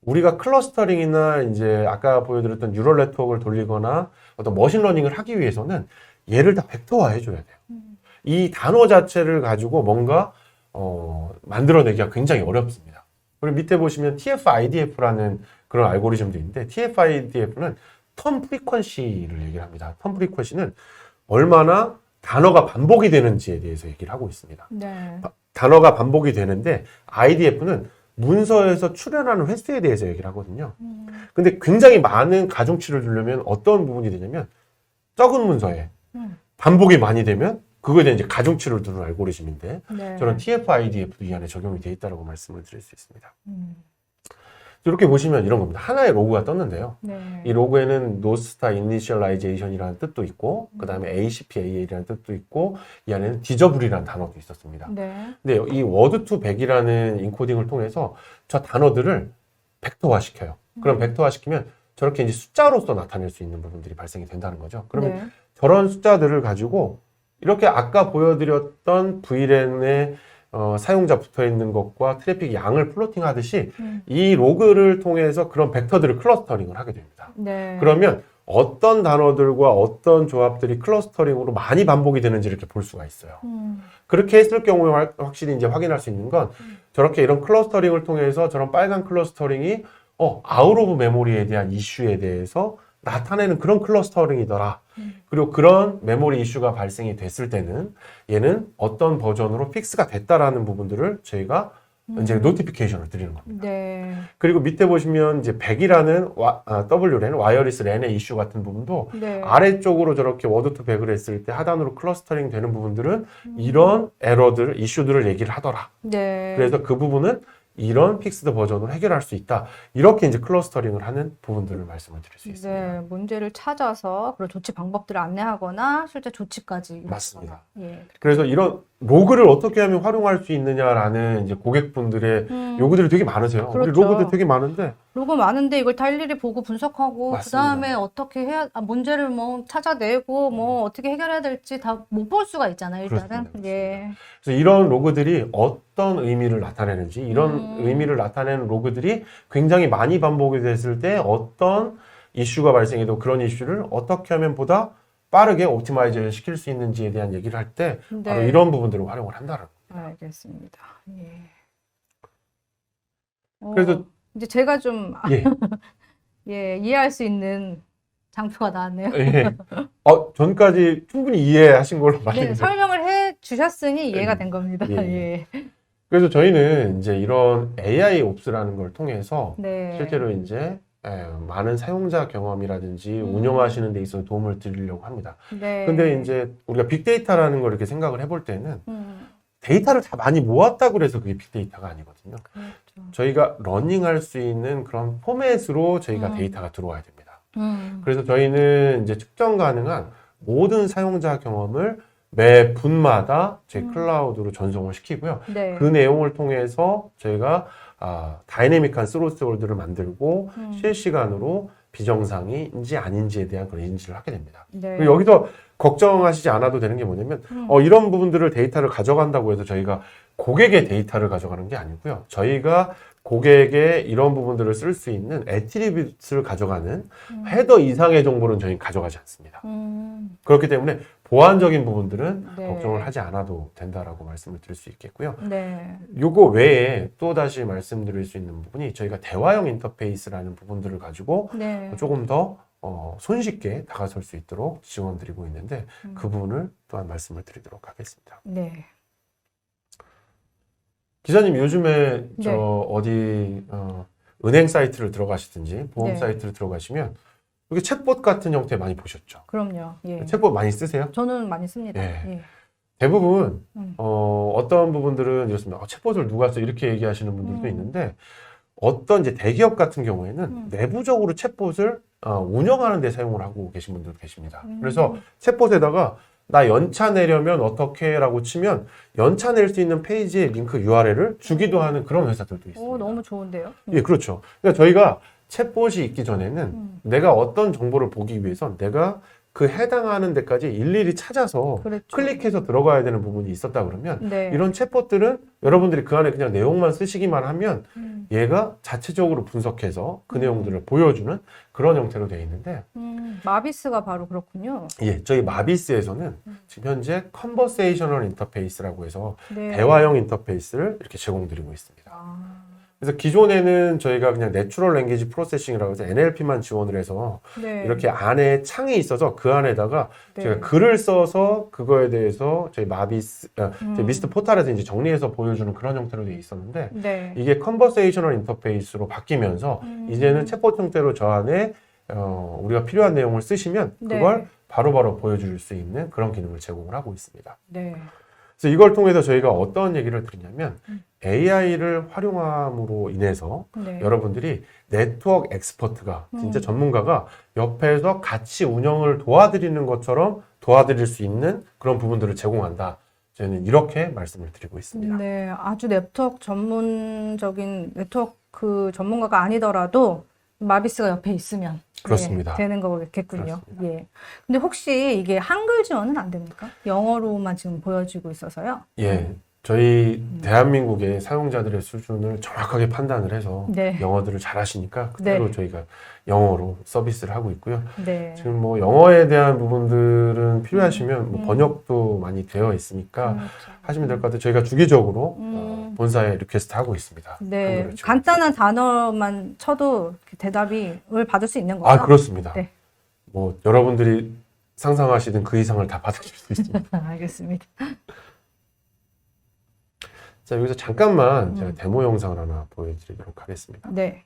우리가 클러스터링이나 이제 아까 보여드렸던 뉴럴 네트워크를 돌리거나 어떤 머신러닝을 하기 위해서는 얘를 다 벡터화 해줘야 돼요. 이 단어 자체를 가지고 뭔가 만들어내기가 굉장히 어렵습니다. 그리고 밑에 보시면 TF-IDF라는 그런 알고리즘도 있는데 TF-IDF는 턴 프리퀀시를 얘기를 합니다. 턴 프리퀀시는 얼마나 단어가 반복이 되는지에 대해서 얘기를 하고 있습니다. 네. 단어가 반복이 되는데 IDF는 문서에서 출현하는 횟수에 대해서 얘기를 하거든요. 근데 굉장히 많은 가중치를 두려면 어떤 부분이 되냐면 적은 문서에 반복이 많이 되면 그거에 대한 이제 가중치를 두는 알고리즘인데 네. 저는 TF-IDF도 이 안에 적용이 되어 있다고 말씀을 드릴 수 있습니다. 이렇게 보시면 이런 겁니다. 하나의 로그가 떴는데요. 네. 이 로그에는 노스타 이니셜라이제이션이라는 뜻도 있고 그 다음에 ACPAA라는 뜻도 있고 이 안에는 디저블이라는 단어도 있었습니다. 네. 근데 이 워드 투 백이라는 인코딩을 통해서 저 단어들을 벡터화 시켜요. 그럼 벡터화 시키면 저렇게 이제 숫자로서 나타낼 수 있는 부분들이 발생이 된다는 거죠. 그러면 네. 저런 숫자들을 가지고 이렇게 아까 보여드렸던 VLAN에 사용자 붙어 있는 것과 트래픽 양을 플로팅 하듯이 이 로그를 통해서 그런 벡터들을 클러스터링을 하게 됩니다. 네. 그러면 어떤 단어들과 어떤 조합들이 클러스터링으로 많이 반복이 되는지 이렇게 볼 수가 있어요. 그렇게 했을 경우에 확실히 이제 확인할 수 있는 건 저렇게 이런 클러스터링을 통해서 저런 빨간 클러스터링이 아웃 오브 메모리에 대한 이슈에 대해서 나타내는 그런 클러스터링이더라. 그리고 그런 메모리 이슈가 발생이 됐을 때는 얘는 어떤 버전으로 픽스가 됐다라는 부분들을 저희가 이제 노티피케이션을 드리는 겁니다. 네. 그리고 밑에 보시면 이제 100이라는 WLAN, 와이어리스 랜의 이슈 같은 부분도 네. 아래쪽으로 저렇게 워드 투 100을 했을 때 하단으로 클러스터링 되는 부분들은 이런 에러들, 이슈들을 얘기를 하더라. 네. 그래서 그 부분은 이런 픽스드 버전으로 해결할 수 있다. 이렇게 이제 클러스터링을 하는 부분들을 말씀을 드릴 수 있습니다. 네, 문제를 찾아서 그런 조치 방법들을 안내하거나 실제 조치까지 맞습니다. 예. 그래서 이런 로그를 어떻게 하면 활용할 수 있느냐라는 이제 고객분들의 요구들이 되게 많으세요. 그렇죠. 우리 로그들 되게 많은데 로고 많은데 이걸 다 일일이 보고 분석하고 그 맞습니다. 다음에 어떻게 해야 문제를 뭐 찾아내고 뭐 어떻게 해결해야 될지 다 못 볼 수가 있잖아요. 일단은 그렇습니다. 예. 그래서 이런 로그들이 어떤 의미를 나타내는지 이런 의미를 나타내는 로그들이 굉장히 많이 반복이 됐을 때 어떤 이슈가 발생해도 그런 이슈를 어떻게 하면 보다 빠르게 옵티마이즈를 시킬 수 있는지에 대한 얘기를 할 때 바로 네. 이런 부분들을 활용을 한다는 겁니다. 알겠습니다. 예. 그래서 이제 제가 좀 예. 예, 이해할 수 있는 장표가 나왔네요. 예. 전까지 충분히 이해하신 걸로 네, 봤는데 설명을 해 주셨으니 이해가 된 겁니다. 예. 예. 그래서 저희는 이제 이런 AI 옵스라는 걸 통해서 네. 실제로 이제 많은 사용자 경험이라든지 운영하시는 데 있어서 도움을 드리려고 합니다. 네. 근데 이제 우리가 빅데이터라는 걸 이렇게 생각을 해볼 때는 데이터를 다 많이 모았다고 해서 그게 빅데이터가 아니거든요. 그렇죠. 저희가 러닝할 수 있는 그런 포맷으로 저희가 데이터가 들어와야 됩니다. 그래서 저희는 이제 측정 가능한 모든 사용자 경험을 매 분마다 저희 클라우드로 전송을 시키고요. 네. 그 내용을 통해서 저희가 다이내믹한 스로스홀드를 만들고 실시간으로 비정상인지 아닌지에 대한 그런 인지를 하게 됩니다. 네. 그리고 여기서 걱정하시지 않아도 되는 게 뭐냐면 이런 부분들을 데이터를 가져간다고 해서 저희가 고객의 데이터를 가져가는 게 아니고요. 저희가 고객의 이런 부분들을 쓸 수 있는 애트리뷰트를 가져가는 헤더 이상의 정보는 저희는 가져가지 않습니다. 그렇기 때문에 보안적인 부분들은 네. 걱정을 하지 않아도 된다라고 말씀을 드릴 수 있겠고요. 네. 요거 외에 또 다시 말씀드릴 수 있는 부분이 저희가 대화형 인터페이스라는 부분들을 가지고 네. 조금 더 손쉽게 다가설 수 있도록 지원드리고 있는데 그 부분을 또한 말씀을 드리도록 하겠습니다. 네. 기자님 요즘에 네. 저 어디 은행 사이트를 들어가시든지 보험 네. 사이트를 들어가시면 여기 챗봇 같은 형태 많이 보셨죠? 그럼요. 예. 챗봇 많이 쓰세요? 저는 많이 씁니다. 예. 예. 대부분 어떤 부분들은 이렇습니다. 챗봇을 누가 써 이렇게 얘기하시는 분들도 있는데 어떤 이제 대기업 같은 경우에는 내부적으로 챗봇을 운영하는 데 사용을 하고 계신 분들도 계십니다. 그래서 챗봇에다가 나 연차 내려면 어떻게 라고 치면 연차 낼 수 있는 페이지의 링크 URL을 주기도 하는 그런 회사들도 있습니다. 오, 너무 좋은데요? 예, 그렇죠. 그러니까 저희가 챗봇이 있기 전에는 내가 어떤 정보를 보기 위해서 내가 그 해당하는 데까지 일일이 찾아서 그렇죠. 클릭해서 들어가야 되는 부분이 있었다 그러면 네. 이런 챗봇들은 여러분들이 그 안에 그냥 내용만 쓰시기만 하면 얘가 자체적으로 분석해서 그 내용들을 보여주는 그런 형태로 되어 있는데 마비스가 바로 그렇군요. 예, 저희 마비스에서는 지금 현재 컨버세이셔널 인터페이스라고 해서 네. 대화형 인터페이스를 이렇게 제공드리고 있습니다. 그래서 기존에는 저희가 그냥 내추럴 랭귀지 프로세싱이라고 해서 NLP만 지원을 해서 네. 이렇게 안에 창이 있어서 그 안에다가 네. 제가 글을 써서 그거에 대해서 저희 마비스, 저희 미스트 포탈에서 이제 정리해서 보여주는 그런 형태로 되어 있었는데 네. 이게 컨버세이셔널 인터페이스로 바뀌면서 이제는 챗봇 형태로 저 안에 우리가 필요한 내용을 쓰시면 그걸 네. 바로바로 보여줄 수 있는 그런 기능을 제공을 하고 있습니다. 네. 그래서 이걸 통해서 저희가 어떤 얘기를 드리냐면 AI를 활용함으로 인해서 네. 여러분들이 네트워크 엑스퍼트가 진짜 전문가가 옆에서 같이 운영을 도와드리는 것처럼 도와드릴 수 있는 그런 부분들을 제공한다. 저희는 이렇게 말씀을 드리고 있습니다. 네, 아주 네트워크 전문적인 네트워크 전문가가 아니더라도 마비스가 옆에 있으면 그렇습니다. 네, 되는 거겠군요. 예. 근데 혹시 이게 한글 지원은 안 됩니까? 영어로만 지금 보여지고 있어서요. 예. 저희 대한민국의 사용자들의 수준을 정확하게 판단을 해서 네. 영어들을 잘 하시니까 그대로 네. 저희가 영어로 서비스를 하고 있고요. 네. 지금 뭐 영어에 대한 부분들은 필요하시면 뭐 번역도 많이 되어 있으니까 하시면 될 것 같아요. 저희가 주기적으로 본사에 리퀘스트 하고 있습니다. 네. 한글을 지금. 간단한 단어만 쳐도 대답을 받을 수 있는 거죠? 그렇습니다. 네. 뭐 여러분들이 상상하시던 그 이상을 다 받으실 수 있습니다. 알겠습니다. 자, 여기서 잠깐만 제가 데모 영상을 하나 보여드리도록 하겠습니다. 네.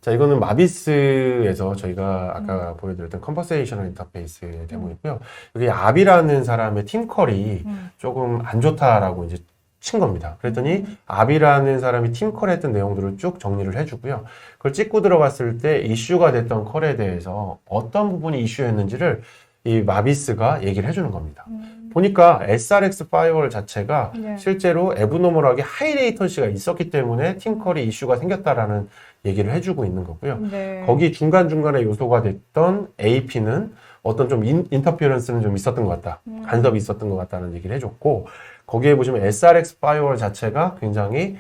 자, 이거는 마비스에서 저희가 아까 보여드렸던 컨버세이셔널 인터페이스의 데모이고요. 여기 아비라는 사람의 팀컬이 조금 안 좋다라고 이제 친 겁니다. 그랬더니 아비라는 사람이 팀컬 했던 내용들을 쭉 정리를 해주고요. 그걸 찍고 들어갔을 때 이슈가 됐던 컬에 대해서 어떤 부분이 이슈였는지를 이 마비스가 얘기를 해주는 겁니다. 보니까 SRX 파이어월 자체가 네. 실제로 애브노멀하게 하이 레이턴시가 있었기 때문에 팀컬이 이슈가 생겼다라는 얘기를 해주고 있는 거고요. 네. 거기 중간중간에 요소가 됐던 AP는 어떤 좀 인터피어런스는 좀 있었던 것 같다. 간섭이 있었던 것 같다는 얘기를 해줬고, 거기에 보시면 SRX 파이어월 자체가 굉장히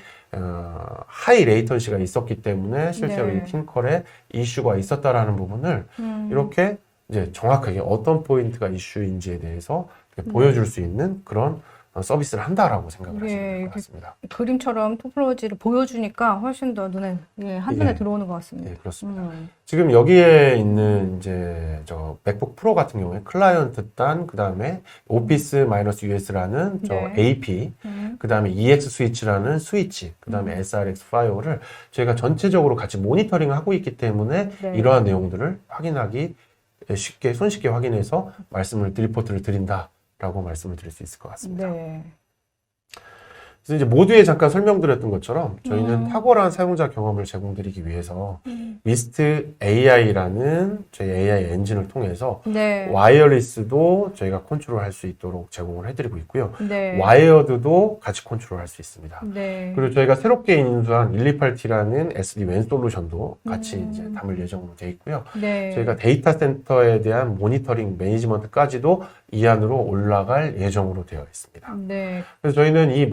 하이 레이턴시가 있었기 때문에 실제로 네. 이 팀컬에 이슈가 있었다라는 부분을 이렇게 이제 정확하게 어떤 포인트가 이슈인지에 대해서 보여줄 수 있는 그런 서비스를 한다라고 생각을 하시면 될 것 같습니다. 그림처럼 토폴로지를 보여주니까 훨씬 더 눈에 한눈에 들어오는 것 같습니다. 예, 그렇습니다. 지금 여기에 있는 이제 저 맥북 프로 같은 경우에 클라이언트 단, 그 다음에 오피스-US라는 저 네. AP, 그 다음에 EX 스위치라는 스위치, 그 다음에 SRX 파이어를 저희가 전체적으로 같이 모니터링을 하고 있기 때문에 네. 이러한 내용들을 확인하기 쉽게, 손쉽게 확인해서 리포트를 드린다라고 말씀을 드릴 수 있을 것 같습니다. 네. 그래서 이제 모두에 잠깐 설명드렸던 것처럼 저희는 탁월한 사용자 경험을 제공드리기 위해서 미스트 AI라는 저희 AI 엔진을 통해서 네. 와이어리스도 저희가 컨트롤할 수 있도록 제공을 해드리고 있고요. 네. 와이어드도 같이 컨트롤할 수 있습니다. 네. 그리고 저희가 새롭게 인수한 128T라는 SD-WAN 솔루션도 같이 이제 담을 예정으로 되어 있고요. 네. 저희가 데이터 센터에 대한 모니터링 매니지먼트까지도 이 안으로 올라갈 예정으로 되어 있습니다. 네. 그래서 저희는 이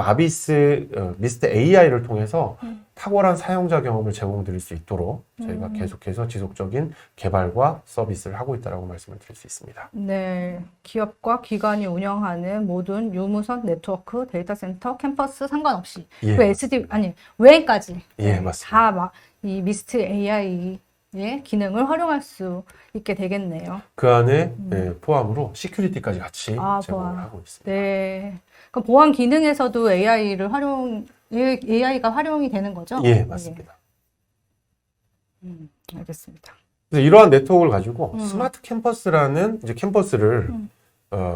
미스트 AI를 통해서 탁월한 사용자 경험을 제공드릴 수 있도록 저희가 계속해서 지속적인 개발과 서비스를 하고 있다고 말씀을 드릴 수 있습니다. 네. 기업과 기관이 운영하는 모든 유무선 네트워크, 데이터 센터, 캠퍼스 상관없이 예. 그 웨인까지 예, 맞습니다. 다 막 이 미스트 AI의 기능을 활용할 수 있게 되겠네요. 그 안에 포함으로 시큐리티까지 같이 제공을 보안. 하고 있습니다. 네. 그럼 보안 기능에서도 AI가 활용이 되는 거죠? 예, 맞습니다. 알겠습니다. 그래서 이러한 네트워크를 가지고 스마트 캠퍼스라는 이제 캠퍼스를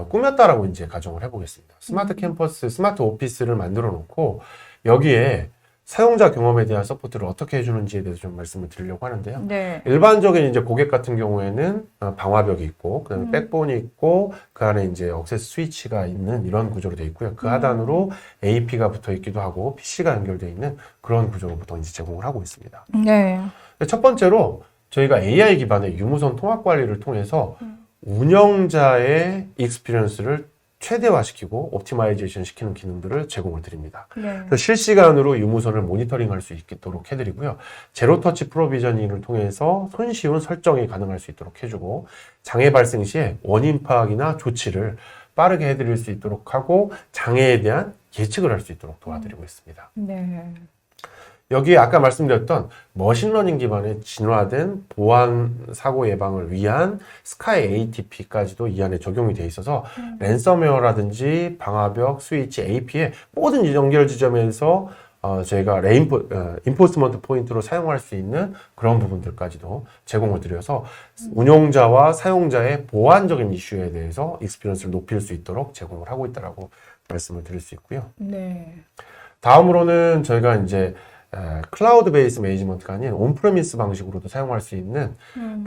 꾸몄다라고 이제 가정을 해보겠습니다. 스마트 캠퍼스, 스마트 오피스를 만들어 놓고 여기에 사용자 경험에 대한 서포트를 어떻게 해주는지에 대해서 좀 말씀을 드리려고 하는데요. 네. 일반적인 이제 고객 같은 경우에는 방화벽이 있고, 그 다음에 백본이 있고, 그 안에 이제 억세스 스위치가 있는 이런 구조로 되어 있고요. 그 하단으로 AP가 붙어 있기도 하고, PC가 연결되어 있는 그런 구조로 보통 이제 제공을 하고 있습니다. 네. 첫 번째로 저희가 AI 기반의 유무선 통합 관리를 통해서 운영자의 익스피리언스를 최대화시키고 옵티마이제이션 시키는 기능들을 제공을 드립니다. 네. 그래서 실시간으로 유무선을 모니터링할 수 있도록 해드리고요. 제로터치 프로비저닝을 통해서 손쉬운 설정이 가능할 수 있도록 해주고, 장애 발생 시에 원인 파악이나 조치를 빠르게 해드릴 수 있도록 하고, 장애에 대한 예측을 할 수 있도록 도와드리고 있습니다. 네. 여기에 아까 말씀드렸던 머신러닝 기반의 진화된 보안 사고 예방을 위한 스카이 ATP까지도 이 안에 적용이 돼 있어서 랜섬웨어라든지 방화벽, 스위치, AP의 모든 연결 지점에서 저희가 인포스먼트 포인트로 사용할 수 있는 그런 부분들까지도 제공을 드려서 운용자와 사용자의 보안적인 이슈에 대해서 익스피리언스를 높일 수 있도록 제공을 하고 있다라고 말씀을 드릴 수 있고요. 네. 다음으로는 저희가 이제 클라우드 베이스 매니지먼트가 아닌 온프레미스 방식으로도 사용할 수 있는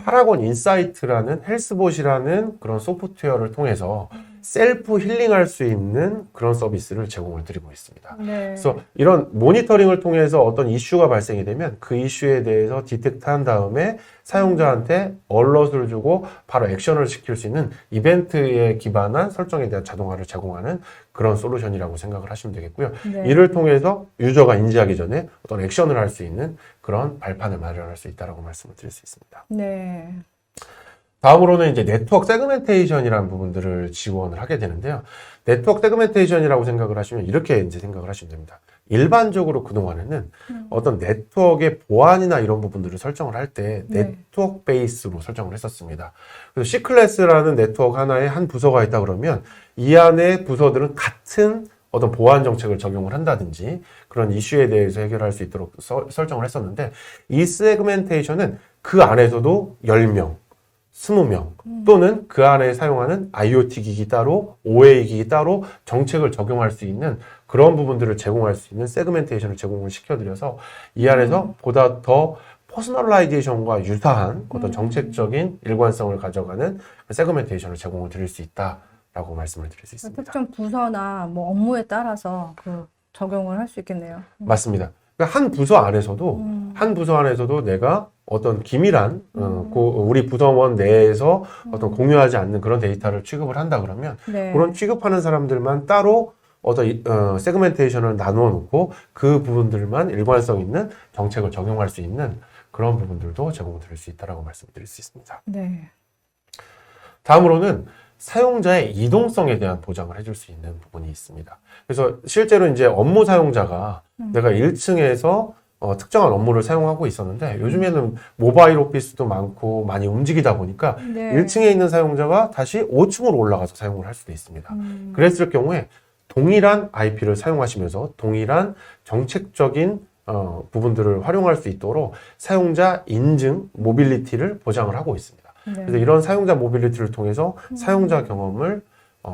파라곤 인사이트라는 헬스봇이라는 그런 소프트웨어를 통해서 셀프 힐링할 수 있는 그런 서비스를 제공을 드리고 있습니다. 네. 그래서 이런 모니터링을 통해서 어떤 이슈가 발생이 되면 그 이슈에 대해서 디텍트한 다음에 사용자한테 얼럿을 주고 바로 액션을 시킬 수 있는 이벤트에 기반한 설정에 대한 자동화를 제공하는 그런 솔루션이라고 생각을 하시면 되겠고요. 네. 이를 통해서 유저가 인지하기 전에 어떤 액션을 할 수 있는 그런 발판을 마련할 수 있다고 말씀을 드릴 수 있습니다. 네. 다음으로는 이제 네트워크 세그멘테이션이라는 부분들을 지원을 하게 되는데요. 네트워크 세그멘테이션이라고 생각을 하시면 이렇게 이제 생각을 하시면 됩니다. 일반적으로 그동안에는 어떤 네트워크의 보안이나 이런 부분들을 설정을 할 때 네트워크 베이스로 설정을 했었습니다. 그래서 C클래스라는 네트워크 하나에 한 부서가 있다 그러면 이 안에 부서들은 같은 어떤 보안 정책을 적용을 한다든지 그런 이슈에 대해서 해결할 수 있도록 설정을 했었는데 이 세그멘테이션은 그 안에서도 10명, 20명 또는 그 안에 사용하는 IoT 기기 따로, OA 기기 따로 정책을 적용할 수 있는 그런 부분들을 제공할 수 있는 세그멘테이션을 제공을 시켜드려서 이 안에서 보다 더 퍼스널라이제이션과 유사한 어떤 정책적인 일관성을 가져가는 세그멘테이션을 제공을 드릴 수 있다라고 말씀을 드릴 수 있습니다. 특정 부서나 뭐 업무에 따라서 그 적용을 할 수 있겠네요. 맞습니다. 그러니까 한 부서 안에서도 내가 어떤 기밀한 우리 부서원 내에서 어떤 공유하지 않는 그런 데이터를 취급을 한다 그러면 네. 그런 취급하는 사람들만 따로 어떤 세그멘테이션을 나누어 놓고 그 부분들만 일관성 있는 정책을 적용할 수 있는 그런 부분들도 제공드릴 수 있다라고 말씀드릴 수 있습니다. 네. 다음으로는 사용자의 이동성에 대한 보장을 해줄 수 있는 부분이 있습니다. 그래서 실제로 이제 업무 사용자가 내가 1층에서 특정한 업무를 사용하고 있었는데 요즘에는 모바일 오피스도 많고 많이 움직이다 보니까 네. 1층에 있는 사용자가 다시 5층으로 올라가서 사용을 할 수도 있습니다. 그랬을 경우에 동일한 IP를 사용하시면서 동일한 정책적인 부분들을 활용할 수 있도록 사용자 인증 모빌리티를 보장을 하고 있습니다. 네. 그래서 이런 사용자 모빌리티를 통해서 사용자 경험을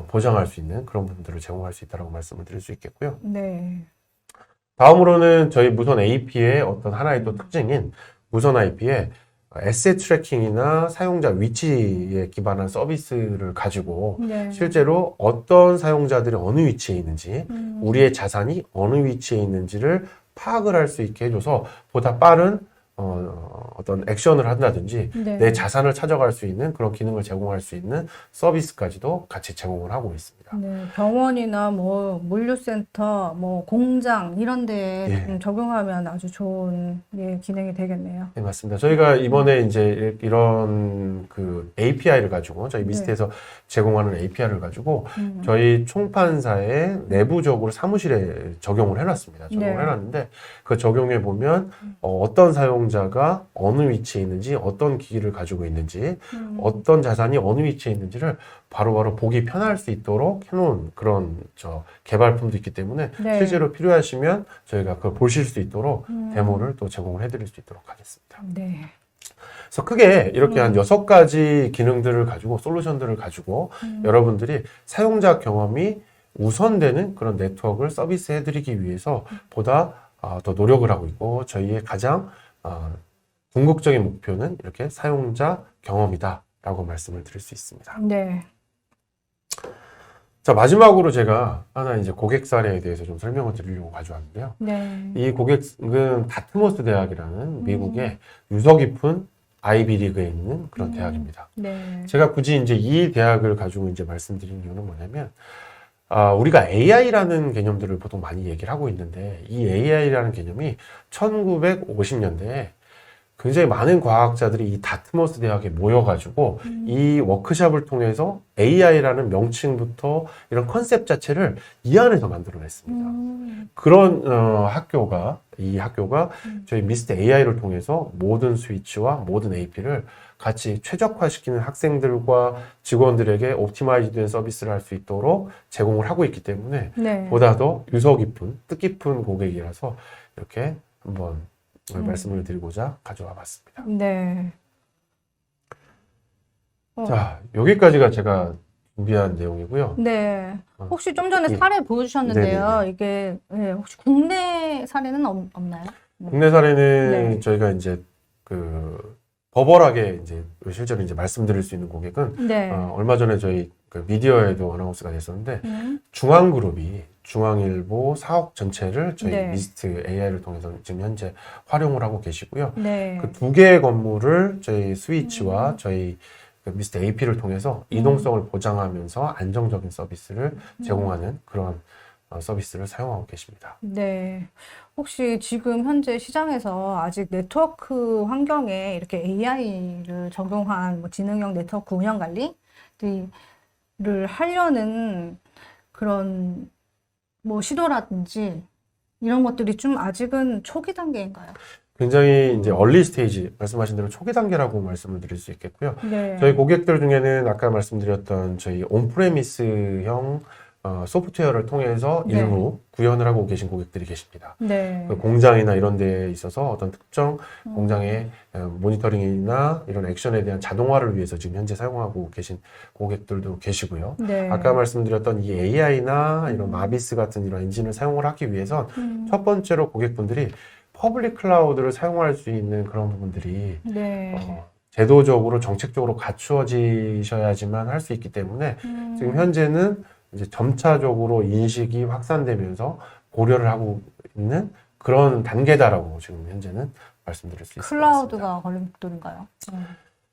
보장할 수 있는 그런 부분들을 제공할 수 있다고 말씀을 드릴 수 있겠고요. 네. 다음으로는 저희 무선 AP의 어떤 하나의 또 특징인 무선 IP의 에셋 트래킹이나 사용자 위치에 기반한 서비스를 가지고 네. 실제로 어떤 사용자들이 어느 위치에 있는지 우리의 자산이 어느 위치에 있는지를 파악을 할 수 있게 해줘서 보다 빠른 어떤 액션을 한다든지 네. 내 자산을 찾아갈 수 있는 그런 기능을 제공할 수 있는 서비스까지도 같이 제공을 하고 있습니다. 네, 병원이나 뭐 물류센터, 뭐 공장 이런 데에 예. 좀 적용하면 아주 좋은 기능이 되겠네요. 네, 맞습니다. 저희가 이번에 이제 이런 그 API를 가지고 저희 미스트에서 제공하는 API를 가지고 저희 총판사에 내부적으로 사무실에 적용을 해놨습니다. 적용을 네. 해놨는데 그 적용해 보면 어떤 사용자가 어느 위치에 있는지, 어떤 기기를 가지고 있는지, 어떤 자산이 어느 위치에 있는지를 바로바로 보기 편할 수 있도록 해놓은 그런 개발품도 있기 때문에 네. 실제로 필요하시면 저희가 그걸 보실 수 있도록 데모를 또 제공을 해드릴 수 있도록 하겠습니다. 네. 그래서 크게 이렇게 한 6가지 기능들을 가지고 솔루션들을 가지고 여러분들이 사용자 경험이 우선되는 그런 네트워크를 서비스 해드리기 위해서 보다 더 노력을 하고 있고 저희의 가장 궁극적인 목표는 이렇게 사용자 경험이다 라고 말씀을 드릴 수 있습니다. 네. 자, 마지막으로 제가 하나 이제 고객 사례에 대해서 좀 설명을 드리려고 가져왔는데요. 네. 이 고객은 다트머스 대학이라는 미국의 유서 깊은 아이비 리그에 있는 그런 대학입니다. 네. 제가 굳이 이제 이 대학을 가지고 이제 말씀드린 이유는 뭐냐면, 우리가 AI라는 개념들을 보통 많이 얘기를 하고 있는데, 이 AI라는 개념이 1950년대에 굉장히 많은 과학자들이 이 다트머스 대학에 모여가지고 이 워크숍을 통해서 AI라는 명칭부터 이런 컨셉 자체를 이 안에서 만들어냈습니다. 그런 이 학교가 저희 미스트 AI를 통해서 모든 스위치와 모든 AP를 같이 최적화시키는 학생들과 직원들에게 옵티마이즈된 서비스를 할 수 있도록 제공을 하고 있기 때문에 네. 보다 더 유서 깊은, 뜻깊은 고객이라서 이렇게 한번 말씀을 드리고자 가져와 봤습니다. 네. 자, 여기까지가 제가 준비한 내용이고요. 네. 혹시 좀 전에 예. 사례 보여주셨는데요. 네네네. 이게 혹시 국내 사례는 없나요? 국내 사례는 네. 저희가 이제 그 버벌하게 이제 실제로 이제 말씀드릴 수 있는 고객은 네. 얼마 전에 저희 그 미디어에도 어나운스가 됐었는데 중앙그룹이 중앙일보 사옥 전체를 저희 네. 미스트 AI를 통해서 지금 현재 활용을 하고 계시고요. 네. 그 2개의 건물을 저희 스위치와 저희 그 미스트 AP를 통해서 이동성을 보장하면서 안정적인 서비스를 제공하는 그런 서비스를 사용하고 계십니다. 네. 혹시 지금 현재 시장에서 아직 네트워크 환경에 이렇게 AI를 적용한 뭐 지능형 네트워크 운영 관리를 하려는 그런 뭐 시도라든지 이런 것들이 좀 아직은 초기 단계인가요? 굉장히 이제 얼리 스테이지, 말씀하신 대로 초기 단계라고 말씀을 드릴 수 있겠고요. 네. 저희 고객들 중에는 아까 말씀드렸던 저희 온프레미스형 소프트웨어를 통해서 네. 일부 구현을 하고 계신 고객들이 계십니다. 네. 그 공장이나 이런 데에 있어서 어떤 특정 공장의 모니터링이나 이런 액션에 대한 자동화를 위해서 지금 현재 사용하고 계신 고객들도 계시고요. 네. 아까 말씀드렸던 이 AI나 이런 마비스 같은 이런 엔진을 사용을 하기 위해선 첫 번째로 고객분들이 퍼블릭 클라우드를 사용할 수 있는 그런 부분들이 네. 제도적으로 정책적으로 갖추어지셔야지만 할 수 있기 때문에 지금 현재는 이제 점차적으로 인식이 확산되면서 고려를 하고 있는 그런 단계다라고 지금 현재는 말씀드릴 수 있을 것 같습니다. 클라우드가 걸림돌인가요?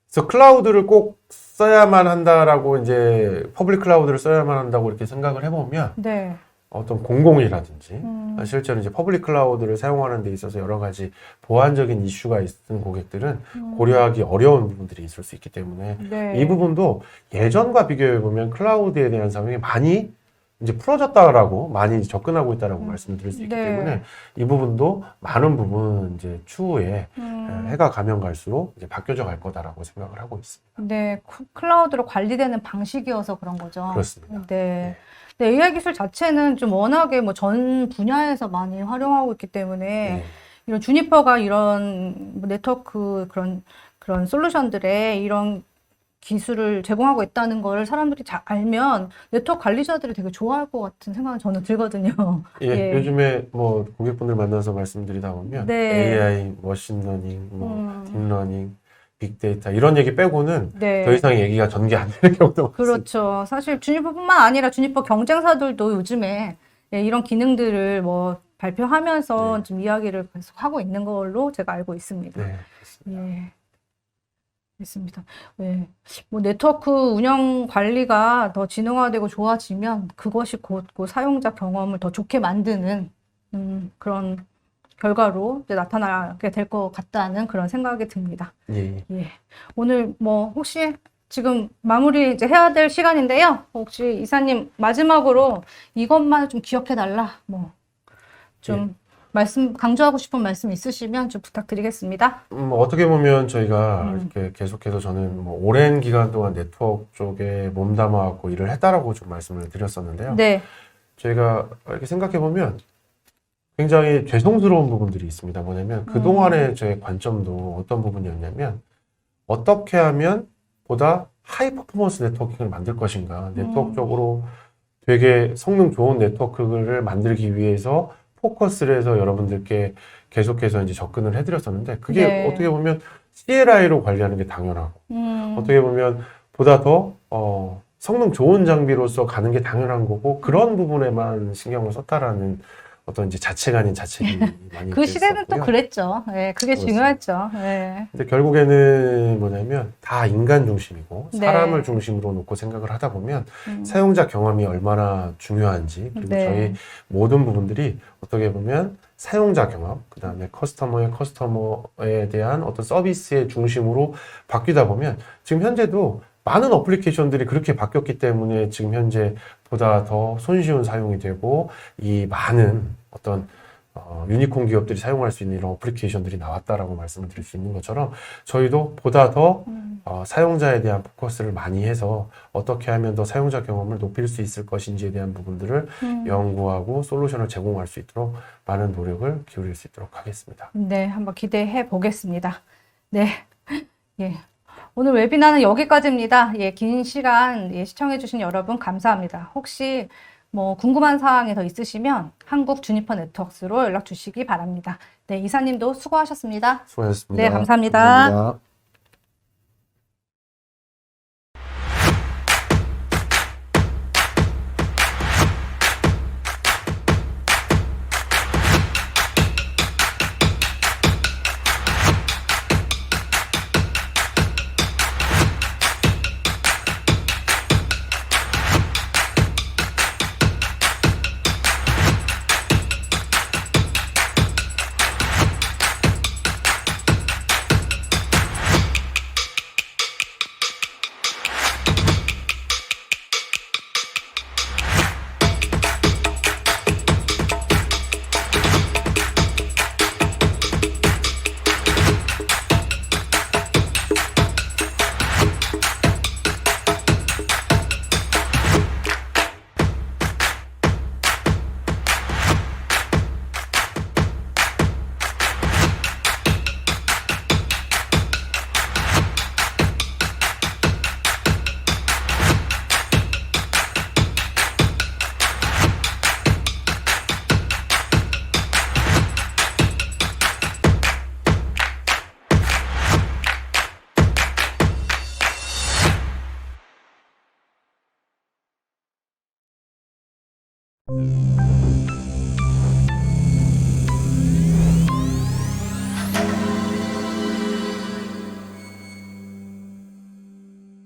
그래서 클라우드를 꼭 써야만 한다라고 이제 퍼블릭 클라우드를 써야만 한다고 이렇게 생각을 해보면 네. 어떤 공공이라든지 실제로 이제 퍼블릭 클라우드를 사용하는 데 있어서 여러 가지 보안적인 이슈가 있는 고객들은 고려하기 어려운 부분들이 있을 수 있기 때문에 네. 이 부분도 예전과 비교해 보면 클라우드에 대한 사용이 많이 이제 풀어졌다라고 많이 접근하고 있다라고 말씀드릴 수 있기 네. 때문에 이 부분도 많은 부분 이제 추후에 해가 가면 갈수록 이제 바뀌어져 갈 거다라고 생각을 하고 있습니다. 네, 클라우드로 관리되는 방식이어서 그런 거죠. 그렇습니다. 네. 네, AI 기술 자체는 좀 워낙에 뭐 전 분야에서 많이 활용하고 있기 때문에 이런 주니퍼가 이런 뭐 네트워크 그런 솔루션들에 이런 기술을 제공하고 있다는 걸 사람들이 잘 알면 네트워크 관리자들이 되게 좋아할 것 같은 생각은 저는 들거든요. 예, 요즘에 뭐 고객분들 만나서 말씀드리다 보면 네. AI, 머신러닝, 뭐 딥러닝, 빅데이터 이런 얘기 빼고는 네. 더 이상 얘기가 전개 안 되는 경우도 많습니다. 그렇죠. 사실 주니퍼뿐만 아니라 주니퍼 경쟁사들도 요즘에 이런 기능들을 뭐 발표하면서 좀 이야기를 계속 하고 있는 걸로 제가 알고 있습니다. 네, 예. 있습니다. 네. 뭐 네트워크 운영 관리가 더 지능화되고 좋아지면 그것이 곧 사용자 경험을 더 좋게 만드는 그런 결과로 이제 나타나게 될 것 같다는 그런 생각이 듭니다. 예. 예. 오늘 뭐 혹시 지금 마무리 이제 해야 될 시간인데요. 혹시 이사님 마지막으로 이것만 좀 기억해 달라. 뭐 좀 강조하고 싶은 말씀 있으시면 좀 부탁드리겠습니다. 어떻게 보면 저희가 이렇게 계속해서 저는 뭐 오랜 기간 동안 네트워크 쪽에 몸담아갖고 일을 했다라고 좀 말씀을 드렸었는데요. 네. 저희가 이렇게 생각해 보면 굉장히 죄송스러운 부분들이 있습니다. 뭐냐면 그동안의 제 관점도 어떤 부분이었냐면 어떻게 하면 보다 하이 퍼포먼스 네트워킹을 만들 것인가, 네트워크적으로 되게 성능 좋은 네트워크를 만들기 위해서 포커스를 해서 여러분들께 계속해서 이제 접근을 해드렸었는데 그게 네. 어떻게 보면 CLI로 관리하는 게 당연하고 어떻게 보면 보다 더 성능 좋은 장비로서 가는 게 당연한 거고 그런 부분에만 신경을 썼다라는 어떤 이제 자책 아닌 자책이 많이 그 시대는 또 있었고요. 그랬죠. 네, 그게 그렇습니다. 중요했죠. 네. 근데 결국에는 뭐냐면 다 인간 중심이고 네. 사람을 중심으로 놓고 생각을 하다 보면 사용자 경험이 얼마나 중요한지 그리고 네. 저희 모든 부분들이 어떻게 보면 사용자 경험, 그 다음에 커스터머에 대한 어떤 서비스의 중심으로 바뀌다 보면 지금 현재도 많은 어플리케이션들이 그렇게 바뀌었기 때문에 지금 현재 보다 더 손쉬운 사용이 되고 이 많은 어떤 유니콘 기업들이 사용할 수 있는 이런 어플리케이션들이 나왔다라고 말씀을 드릴 수 있는 것처럼 저희도 보다 더 사용자에 대한 포커스를 많이 해서 어떻게 하면 더 사용자 경험을 높일 수 있을 것인지에 대한 부분들을 연구하고 솔루션을 제공할 수 있도록 많은 노력을 기울일 수 있도록 하겠습니다. 네, 한번 기대해 보겠습니다. 네. 예. 오늘 웨비나는 여기까지입니다. 예, 긴 시간 시청해주신 여러분 감사합니다. 혹시 뭐 궁금한 사항이 더 있으시면 한국 주니퍼 네트워크스로 연락 주시기 바랍니다. 네, 이사님도 수고하셨습니다. 수고하셨습니다. 네, 감사합니다. 감사합니다. 네.